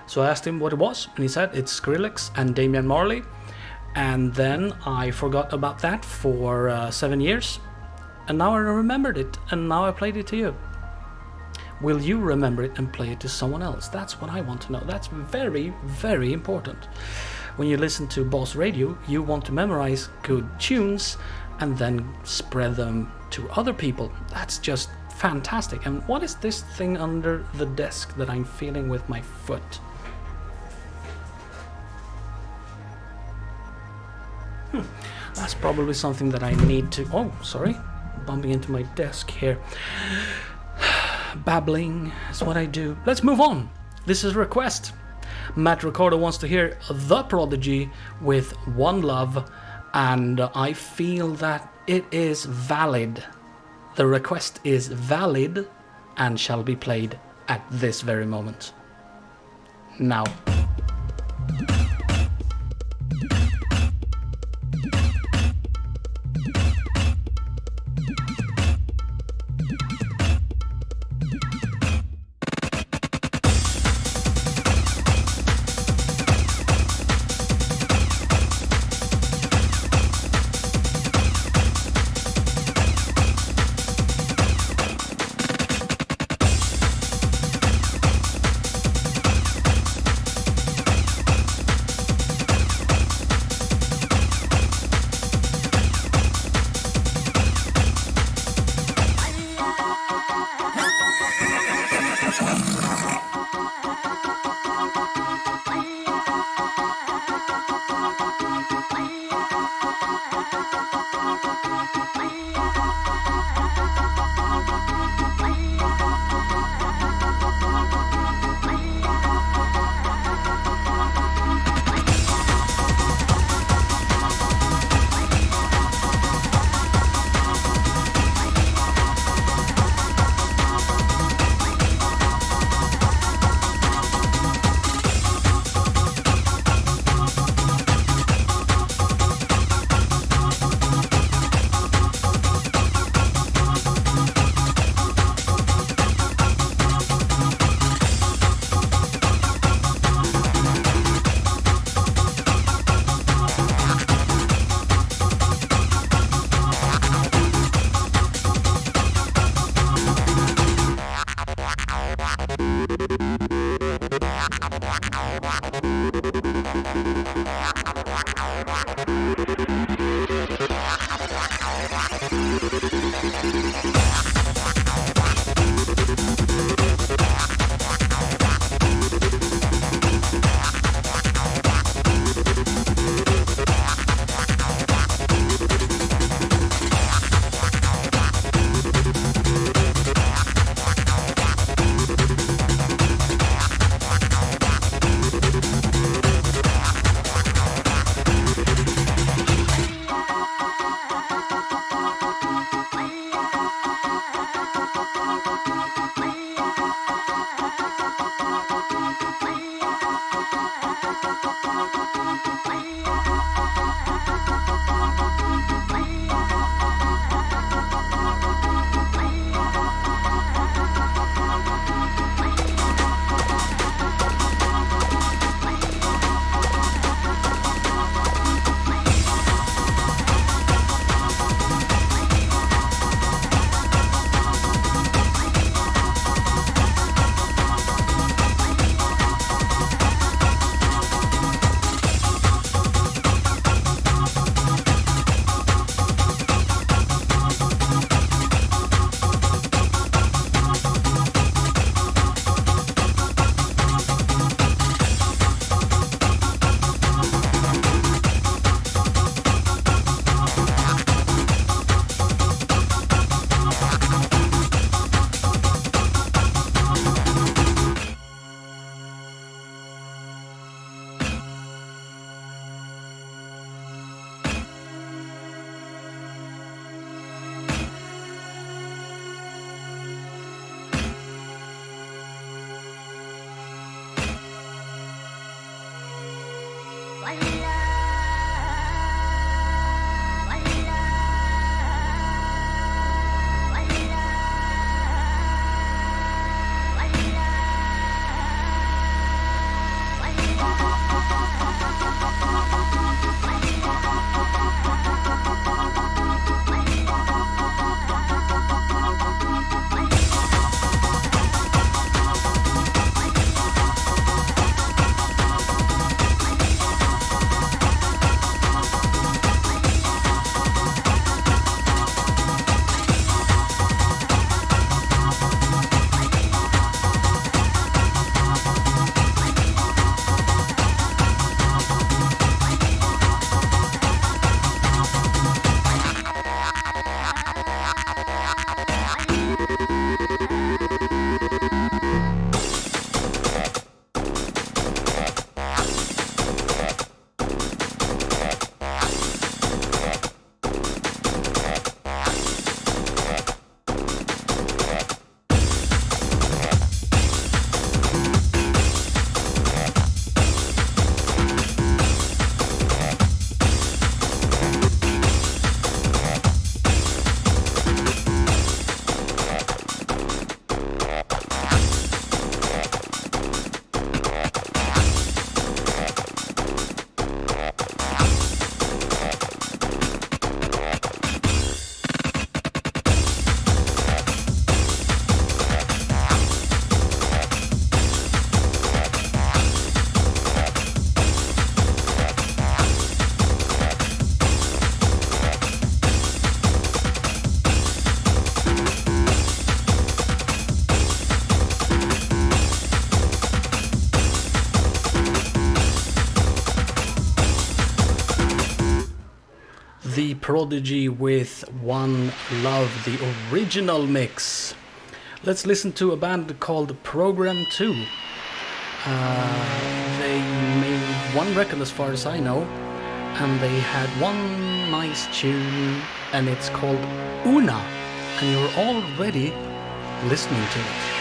I: So I asked him what it was, and he said it's Skrillex and Damian Marley. And then I forgot about that for 7 years, and now I remembered it, and now I played it to you. Will you remember it and play it to someone else? That's what I want to know. That's very, very important. when you listen to BozRadio, you want to memorize good tunes and then spread them to other people. That's just fantastic. And what is this thing under the desk that I'm feeling with my foot? That's probably something that I need to... Oh, sorry. Bumping into my desk here. Babbling is what I do. Let's move on. This is a request. Matt Ricardo wants to hear The Prodigy with One Love, and I feel that it is valid. The request is valid and shall be played at this very moment. Now. Prodigy with One Love, the original mix. Let's listen to a band called Program 2. They made one record as far as I know, and they had one nice tune, and it's called Una, and you're already listening to it.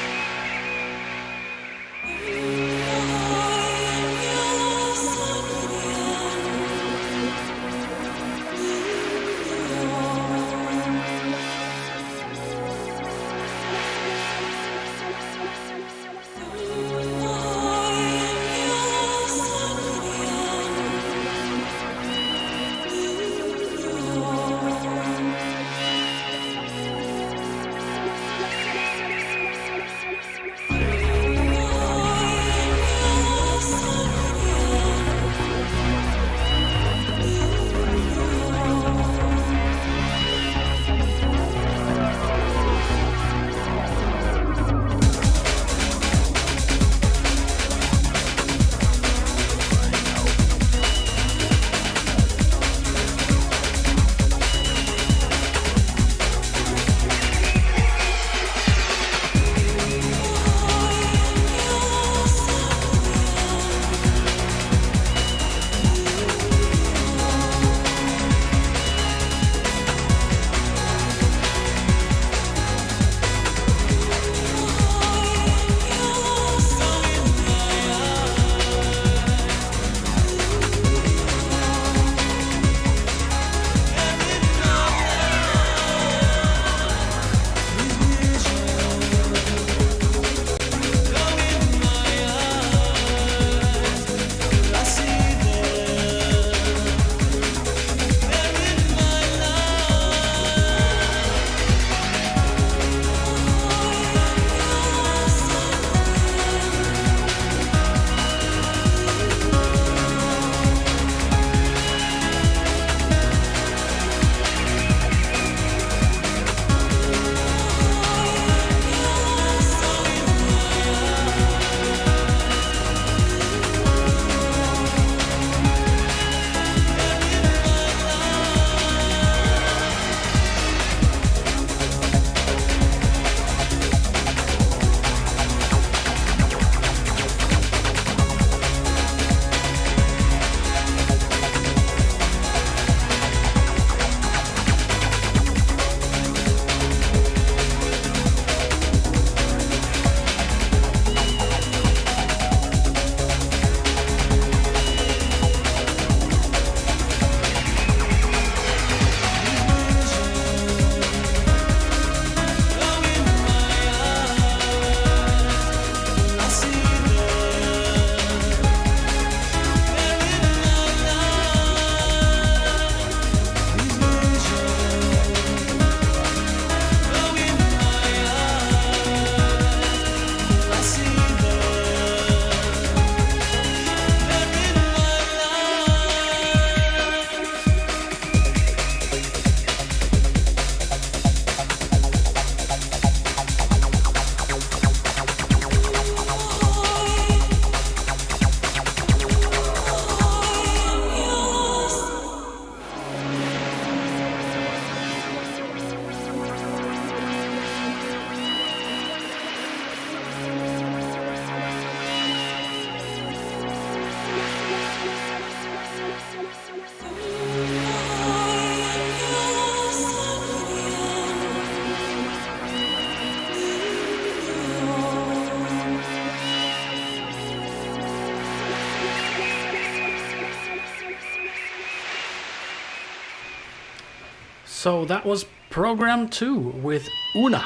I: So that was Program 2 with Una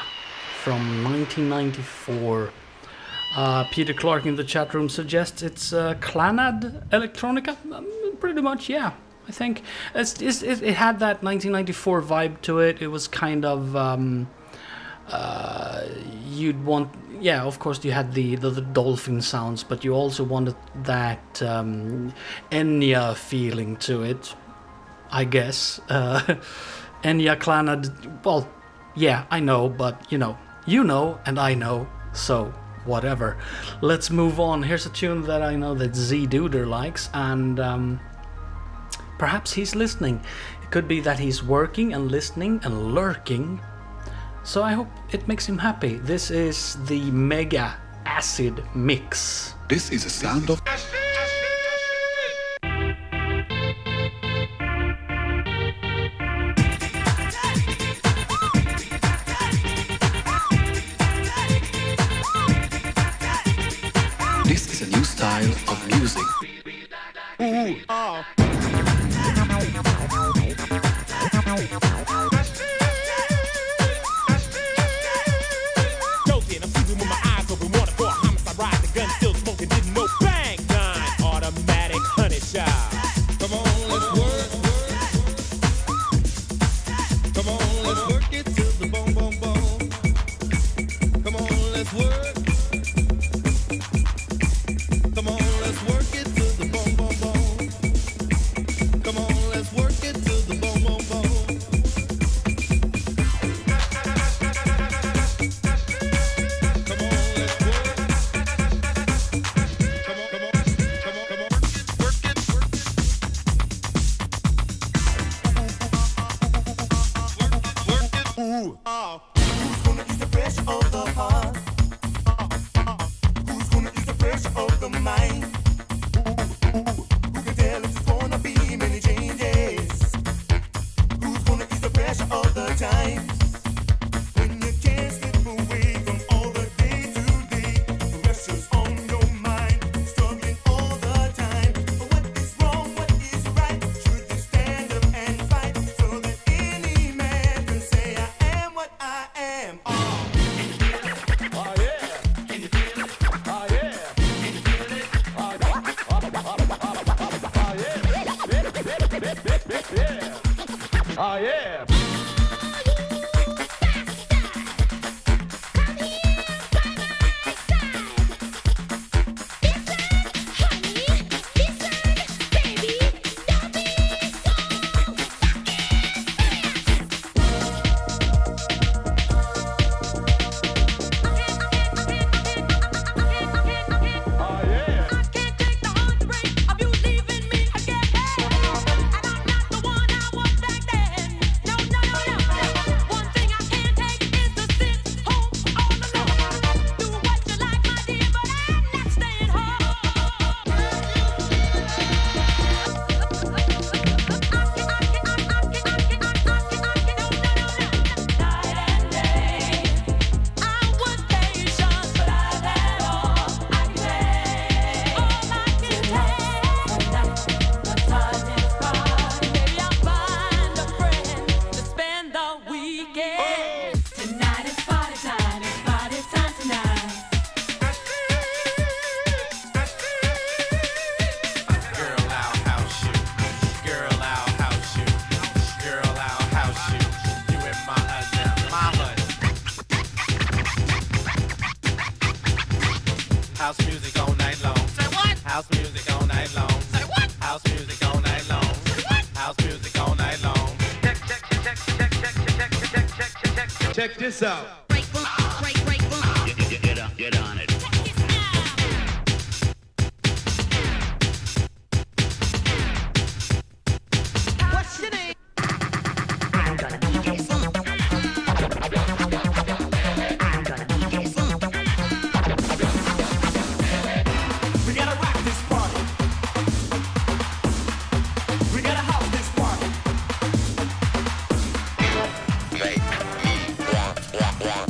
I: from 1994. Peter Clark in the chat room suggests it's Clannad Electronica. Pretty much, yeah. I think it had that 1994 vibe to it. It was kind of you'd want, yeah, of course you had the dolphin sounds, but you also wanted that Enya feeling to it, I guess. Enya Clannad, well, yeah, I know, but you know and I know, so whatever. Let's move on. Here's a tune that I know that Z Duder likes, and perhaps he's listening. Could be that he's working and listening and lurking. So I hope it makes him happy. This is the Mega Acid Mix.
H: This is a sound of... This is a new style of music.
P: Ooh, oh. Joking, I'm sleeping with my eyes open. Wanted for a homicide, ride the gun, still smoking, didn't know. Bang, gun, automatic, honey child. Come on, let's work. Come on, let's work it till the boom, boom, boom. Come on, let's work. Come on, let's work it till the boom, boom, boom. Come on, let's work it till the boom, boom, boom. Come on, let's work. Come on, come on, come on, come on. Work it, work it. Work it. Ooh. Oh. Who's gonna ease the pressure of the heart? Who's gonna ease the pressure of the mind? Who can tell if there's gonna be many changes? Who's gonna ease the pressure of the time? When you can't slip away from all the day-to-day pressures on your mind, struggling all the time. But what is wrong, what is right? Should you stand up and fight so that any man can say I am what I am? Oh yeah. Can you feel it? Oh yeah. Can you feel it? Oh yeah. Oh yeah. House music all night long. Say what? House music all night long. Say what? House music all night long. Say what? House music all night long. Check this out.
L: Get on it.
P: What's your name? We gotta rock this party. We gotta house this party.
A: Make me want.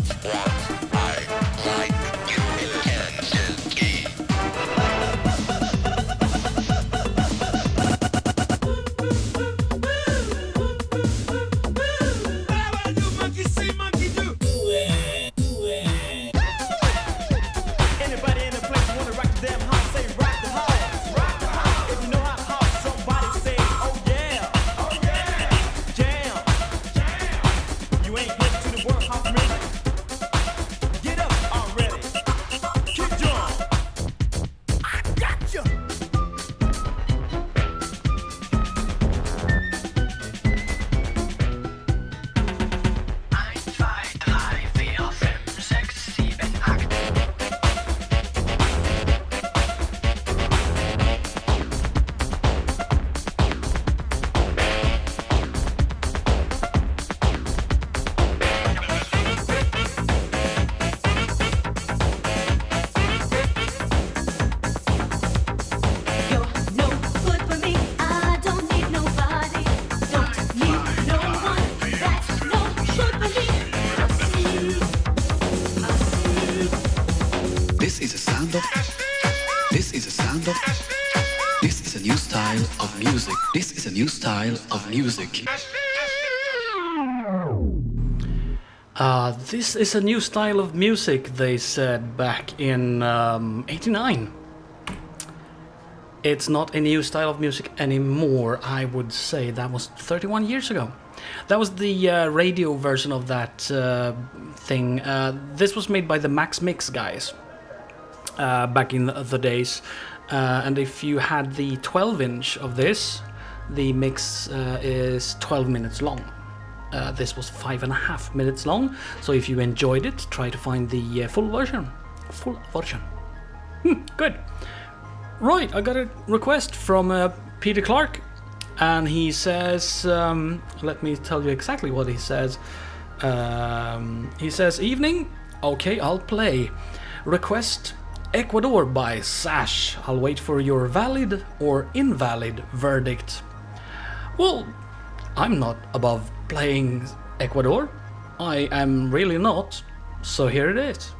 H: This is a sound of. This is a sound of. This is a new style of music. This is a new style of music.
I: This is a new style of music, they said back in 89. It's not a new style of music anymore, I would say. That was 31 years ago. That was the radio version of that thing. This was made by the Max Mix guys back in the days. And if you had the 12-inch of this, the mix is 12 minutes long. This was 5.5 minutes long, so if you enjoyed it, try to find the full version. Good. Right, I got a request from Peter Clark, and he says, let me tell you exactly what he says. He says, evening, okay, I'll play. Request Ecuador by Sash. I'll wait for your valid or invalid verdict. Well, I'm not above playing Ecuador. I am really not. So here it is.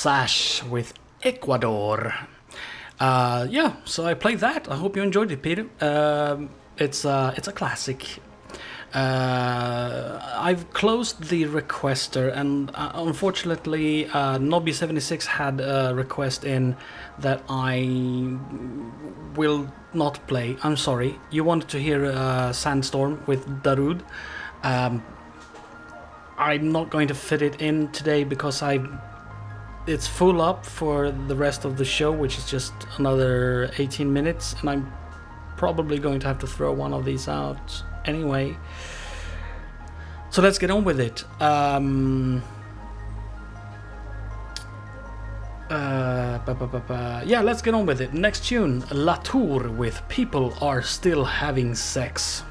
I: Sash with Ecuador. Yeah, so I played that. I hope you enjoyed it, Peter. It's a classic. I've closed the requester, and unfortunately Nobby76 had a request in that I will not play. I'm sorry. You wanted to hear Sandstorm with Darude. I'm not going to fit it in today because it's full up for the rest of the show, which is just another 18 minutes, and I'm probably going to have to throw one of these out anyway. So let's get on with it. Yeah, let's get on with it. Next tune, Latour with People Are Still Having Sex.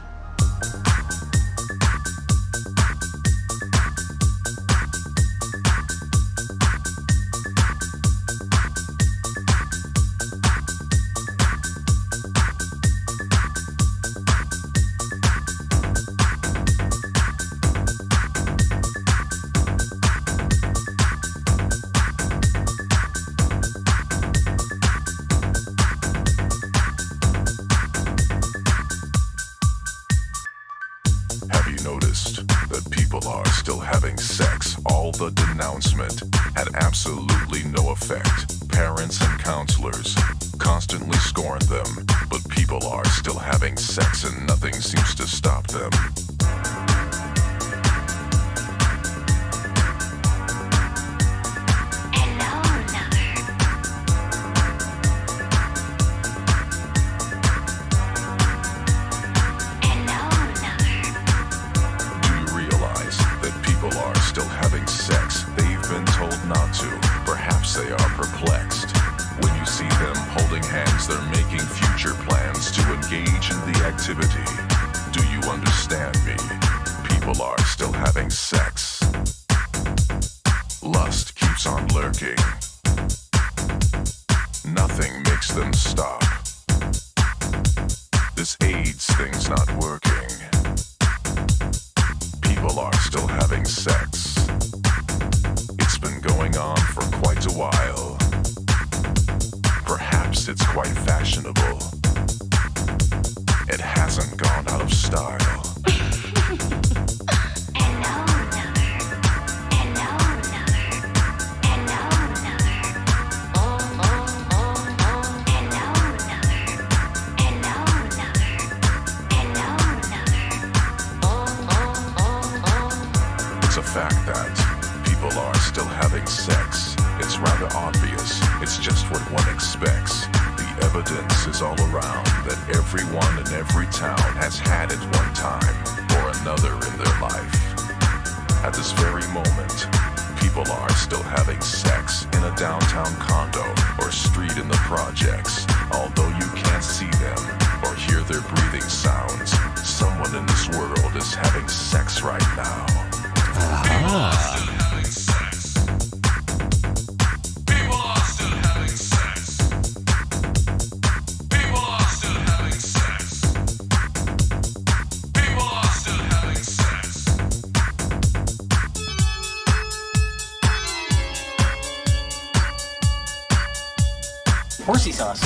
D: Horsey sauce.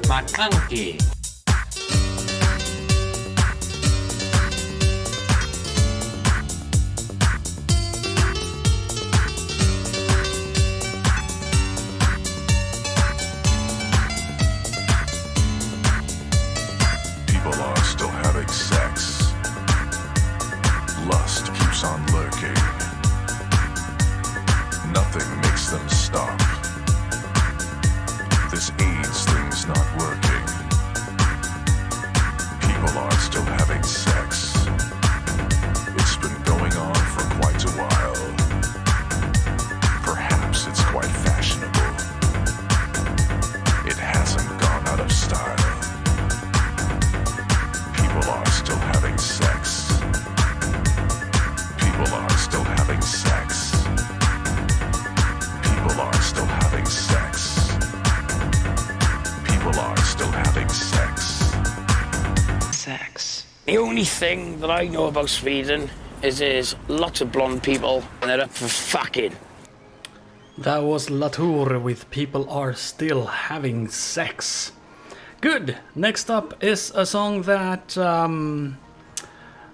D: McClunky.
V: People are still having sex. Lust keeps on lurking. Nothing makes them stop. This AIDS thing's not working. People are still having sex. It's been going on for quite a while. Perhaps it's quite fashionable. It hasn't gone out of style. People are still having sex. People are still having sex. People are still having sex. People are still having sex.
D: Sex. The only thing that I know about Sweden is there's lots of blonde people and they're up for fucking.
I: That was Latour with People Are Still Having Sex. Good. Next up is a song that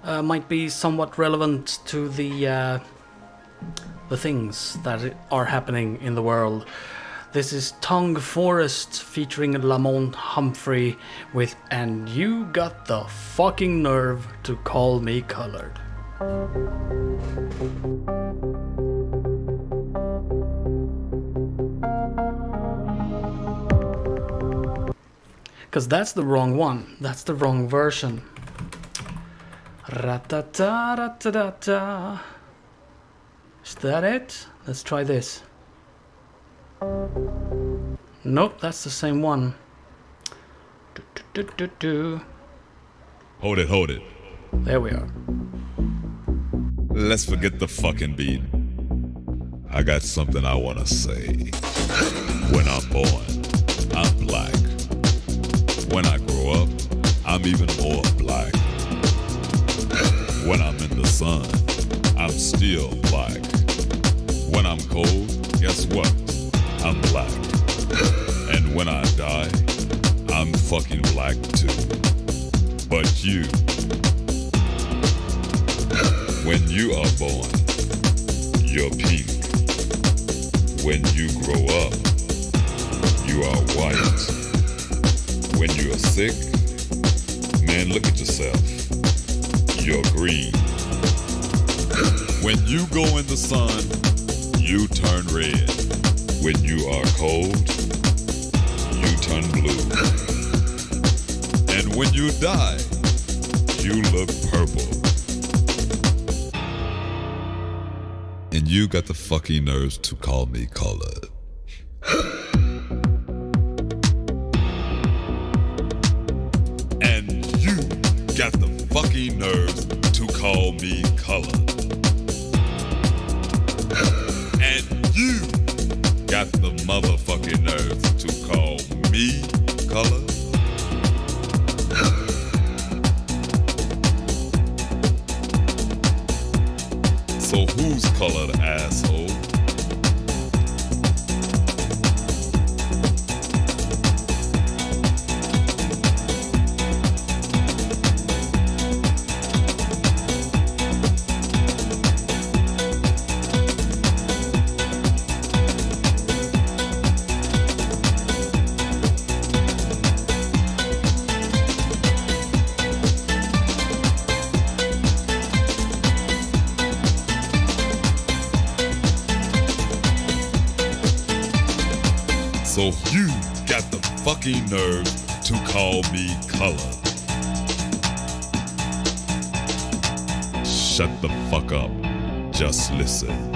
I: might be somewhat relevant to the things that are happening in the world. This is Tongue Forest featuring Lamont Humphrey with And You Got the Fucking Nerve to Call Me Colored. Because that's the wrong one. That's the wrong version. Ra-ta-ta-ra-ta-ta-ta. Is that it? Let's try this. Nope, that's the same one.
E: Hold it.
I: There we are.
E: Let's forget the fucking beat. I got something I want to say. When I'm born, I'm black. When I grow up, I'm even more black. When I'm in the sun, I'm still black. When I'm cold, guess what? I'm black. And when I die, I'm fucking black too. But you, when you are born, you're pink. When you grow up, you are white. When you're sick, man, look at yourself. You're green. When you go in the sun, you turn red. When you are cold, you turn blue. And when you die, you look purple. And you got the fucking nerves to call me colored. And you got the fucking nerves to call me colored. And you got the motherfucking nerves to call me colored. So who's colored, asshole? So you got the fucking nerve to call me colored. Shut the fuck up. Just listen.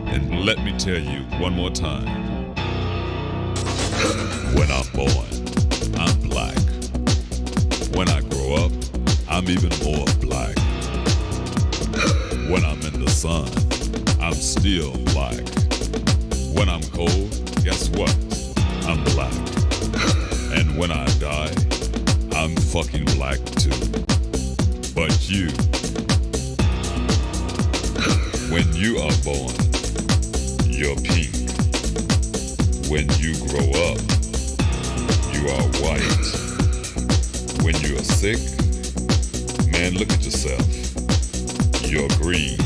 E: And let me tell you one more time. When I'm born, I'm black. When I grow up, I'm even more black. When I'm in the sun, I'm still black. When I'm cold, guess what? I'm black. And when I die, I'm fucking black too. But you, when you are born, you're pink. When you grow up, you are white. When you're sick, man, look at yourself. You're green.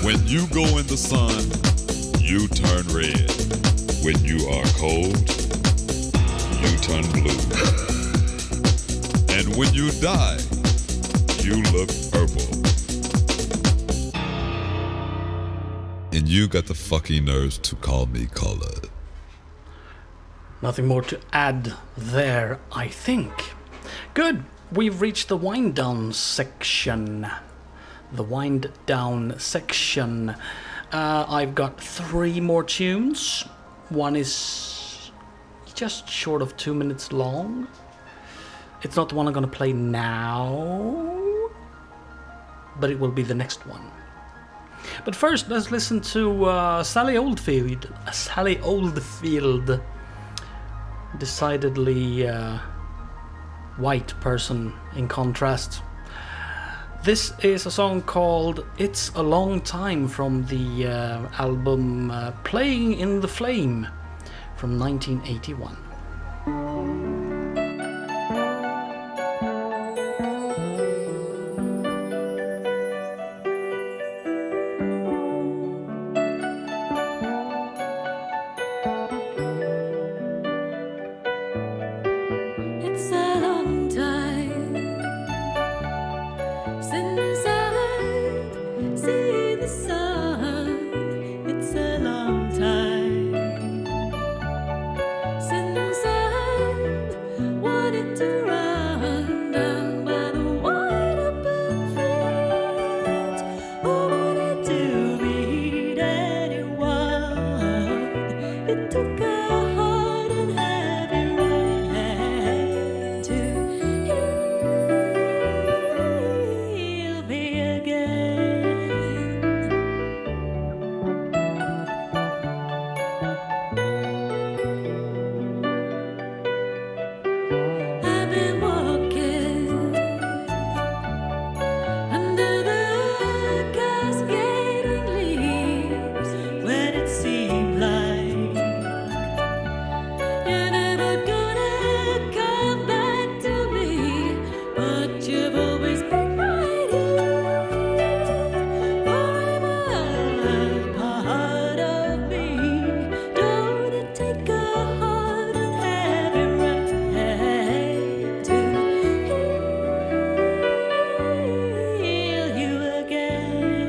E: When you go in the sun, you turn red. When you are cold, you turn blue. And when you die, you look purple. And you got the fucking nerves to call me colored.
I: Nothing more to add there, I think. Good. We've reached the wind down section. The wind down section. I've got 3 more tunes. One is just short of 2 minutes long. It's not the one I'm gonna play now, but it will be the next one. But first, let's listen to Sally Oldfield. Sally Oldfield, decidedly white person in contrast. This is a song called It's a Long Time from the album Playing in the Flame from 1981.
F: It's a long time since I've seen the sun. It's a long time since I've wanted to run down by the wide open fields. Oh, wanted to meet anyone. It took a hard and heavy ride to heal me again. I've been walking under the cascading leaves when it seemed like you're never gonna come back to me, but you've always been right here, forever part of me. Don't it take a hard and heavy ride to heal you again?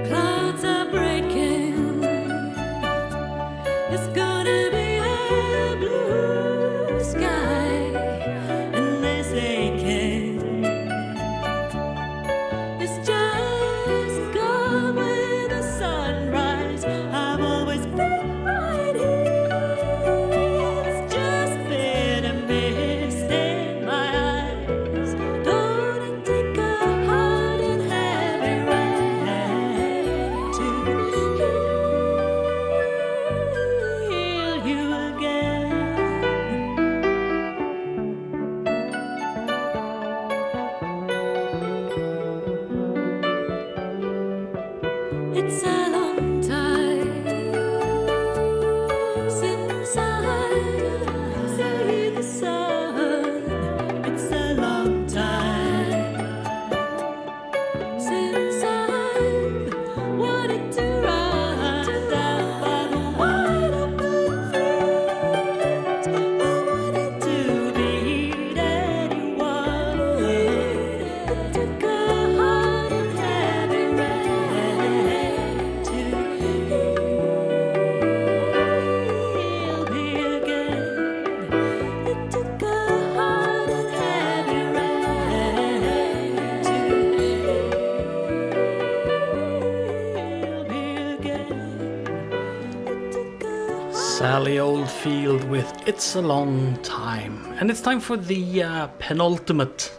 F: Clouds are breaking. It's gonna be a blue sky, and this aching. It's just gone with the sunrise. I've always been right here. It's just been a mist in my eyes. Don't it take a hard and heavy ride to heal you again? It's a long time since I've seen the sun. It's a long time since I've wanted to run down by the wide open fields. I wanted to meet anyone. It took a hard and heavy ride to heal me again. It took a hard and heavy ride to heal me again.
I: Sally Oldfield with It's a Long Time. And it's time for the penultimate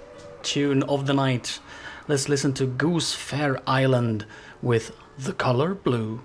I: tune of the night. Let's listen to Goose Fair Island with The Color Blue.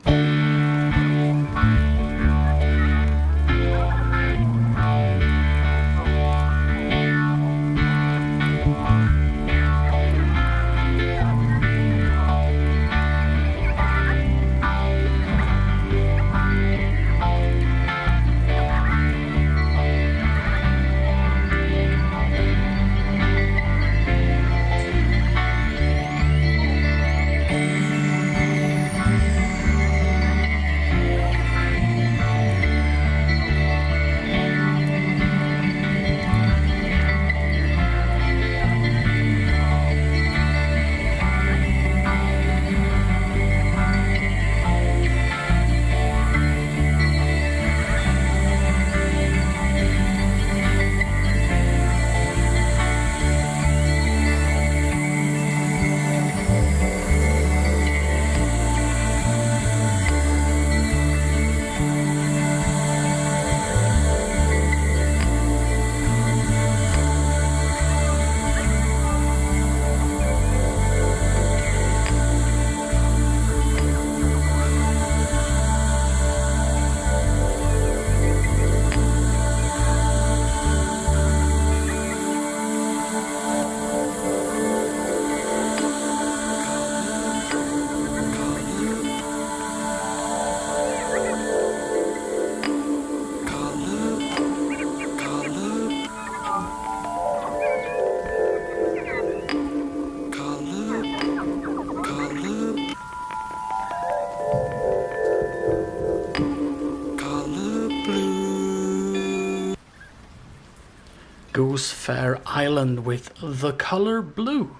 I: Goose Fair Island with The Color Blue.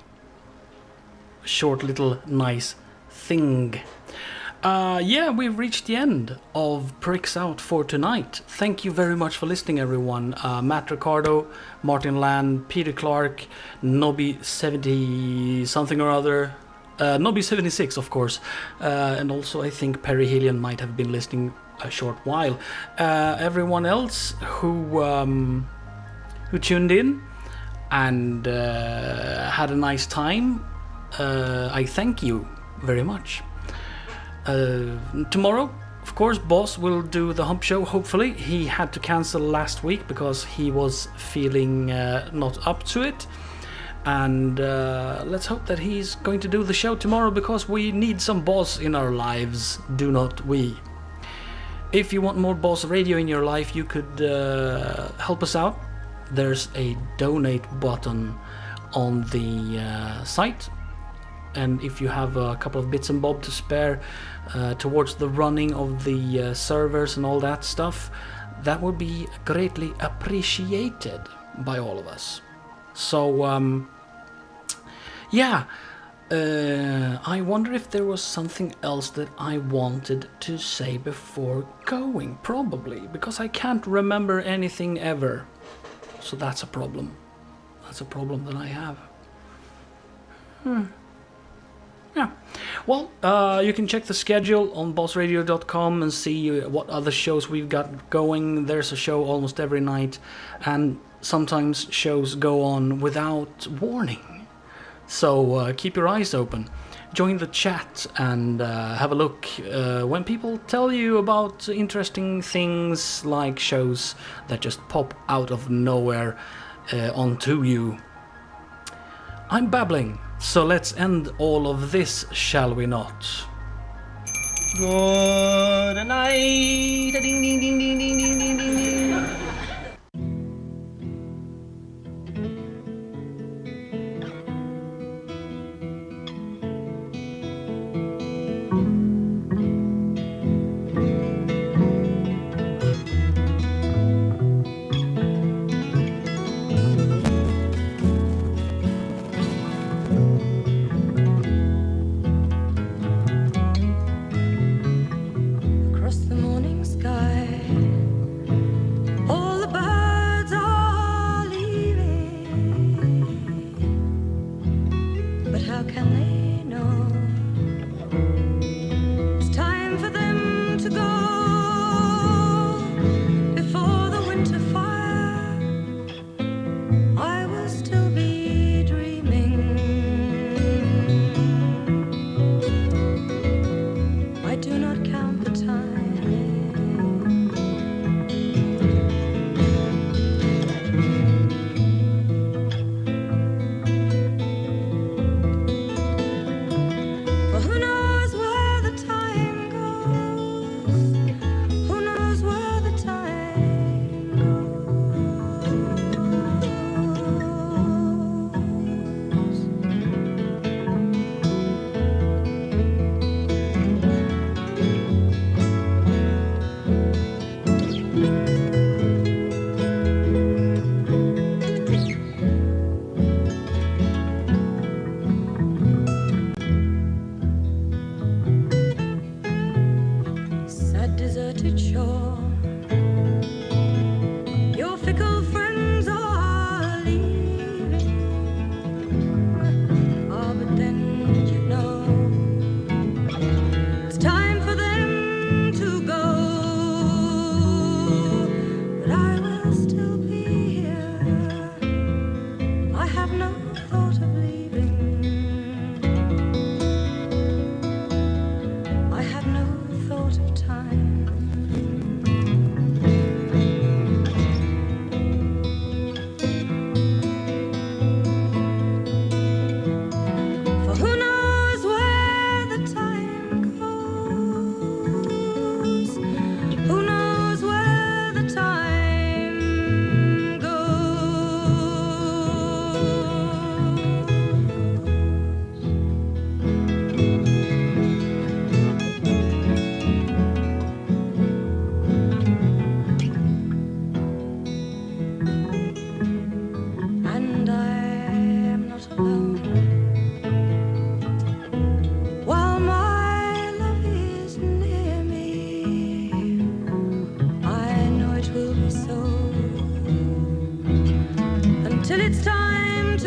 I: Short little nice thing. Yeah, we've reached the end of Pricks Out for tonight. Thank you very much for listening, everyone. Matt Ricardo, Martin Land, Peter Clark, Nobby 70 something or other, Nobby 76, of course, and also I think Perry Hillian might have been listening a short while. Everyone else who tuned in and had a nice time, I thank you very much. Tomorrow, of course, Boz will do the Hump Show, hopefully. He had to cancel last week because he was feeling not up to it. And let's hope that he's going to do the show tomorrow, because we need some Boz in our lives, do not we? If you want more BozRadio in your life, you could help us out. There's a donate button on the site. And if you have a couple of bits and bob to spare towards the running of the servers and all that stuff, that would be greatly appreciated by all of us. So, yeah, I wonder if there was something else that I wanted to say before going. Probably, because I can't remember anything ever. So that's a problem. That's a problem that I have. Yeah. Well, you can check the schedule on BozRadio.com and see what other shows we've got going. There's a show almost every night, and sometimes shows go on without warning. So keep your eyes open. Join the chat and have a look when people tell you about interesting things like shows that just pop out of nowhere onto you. I'm babbling. So let's end all of this, shall we not?
J: Good night. Ding ding ding ding ding ding ding ding ding.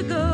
F: to go.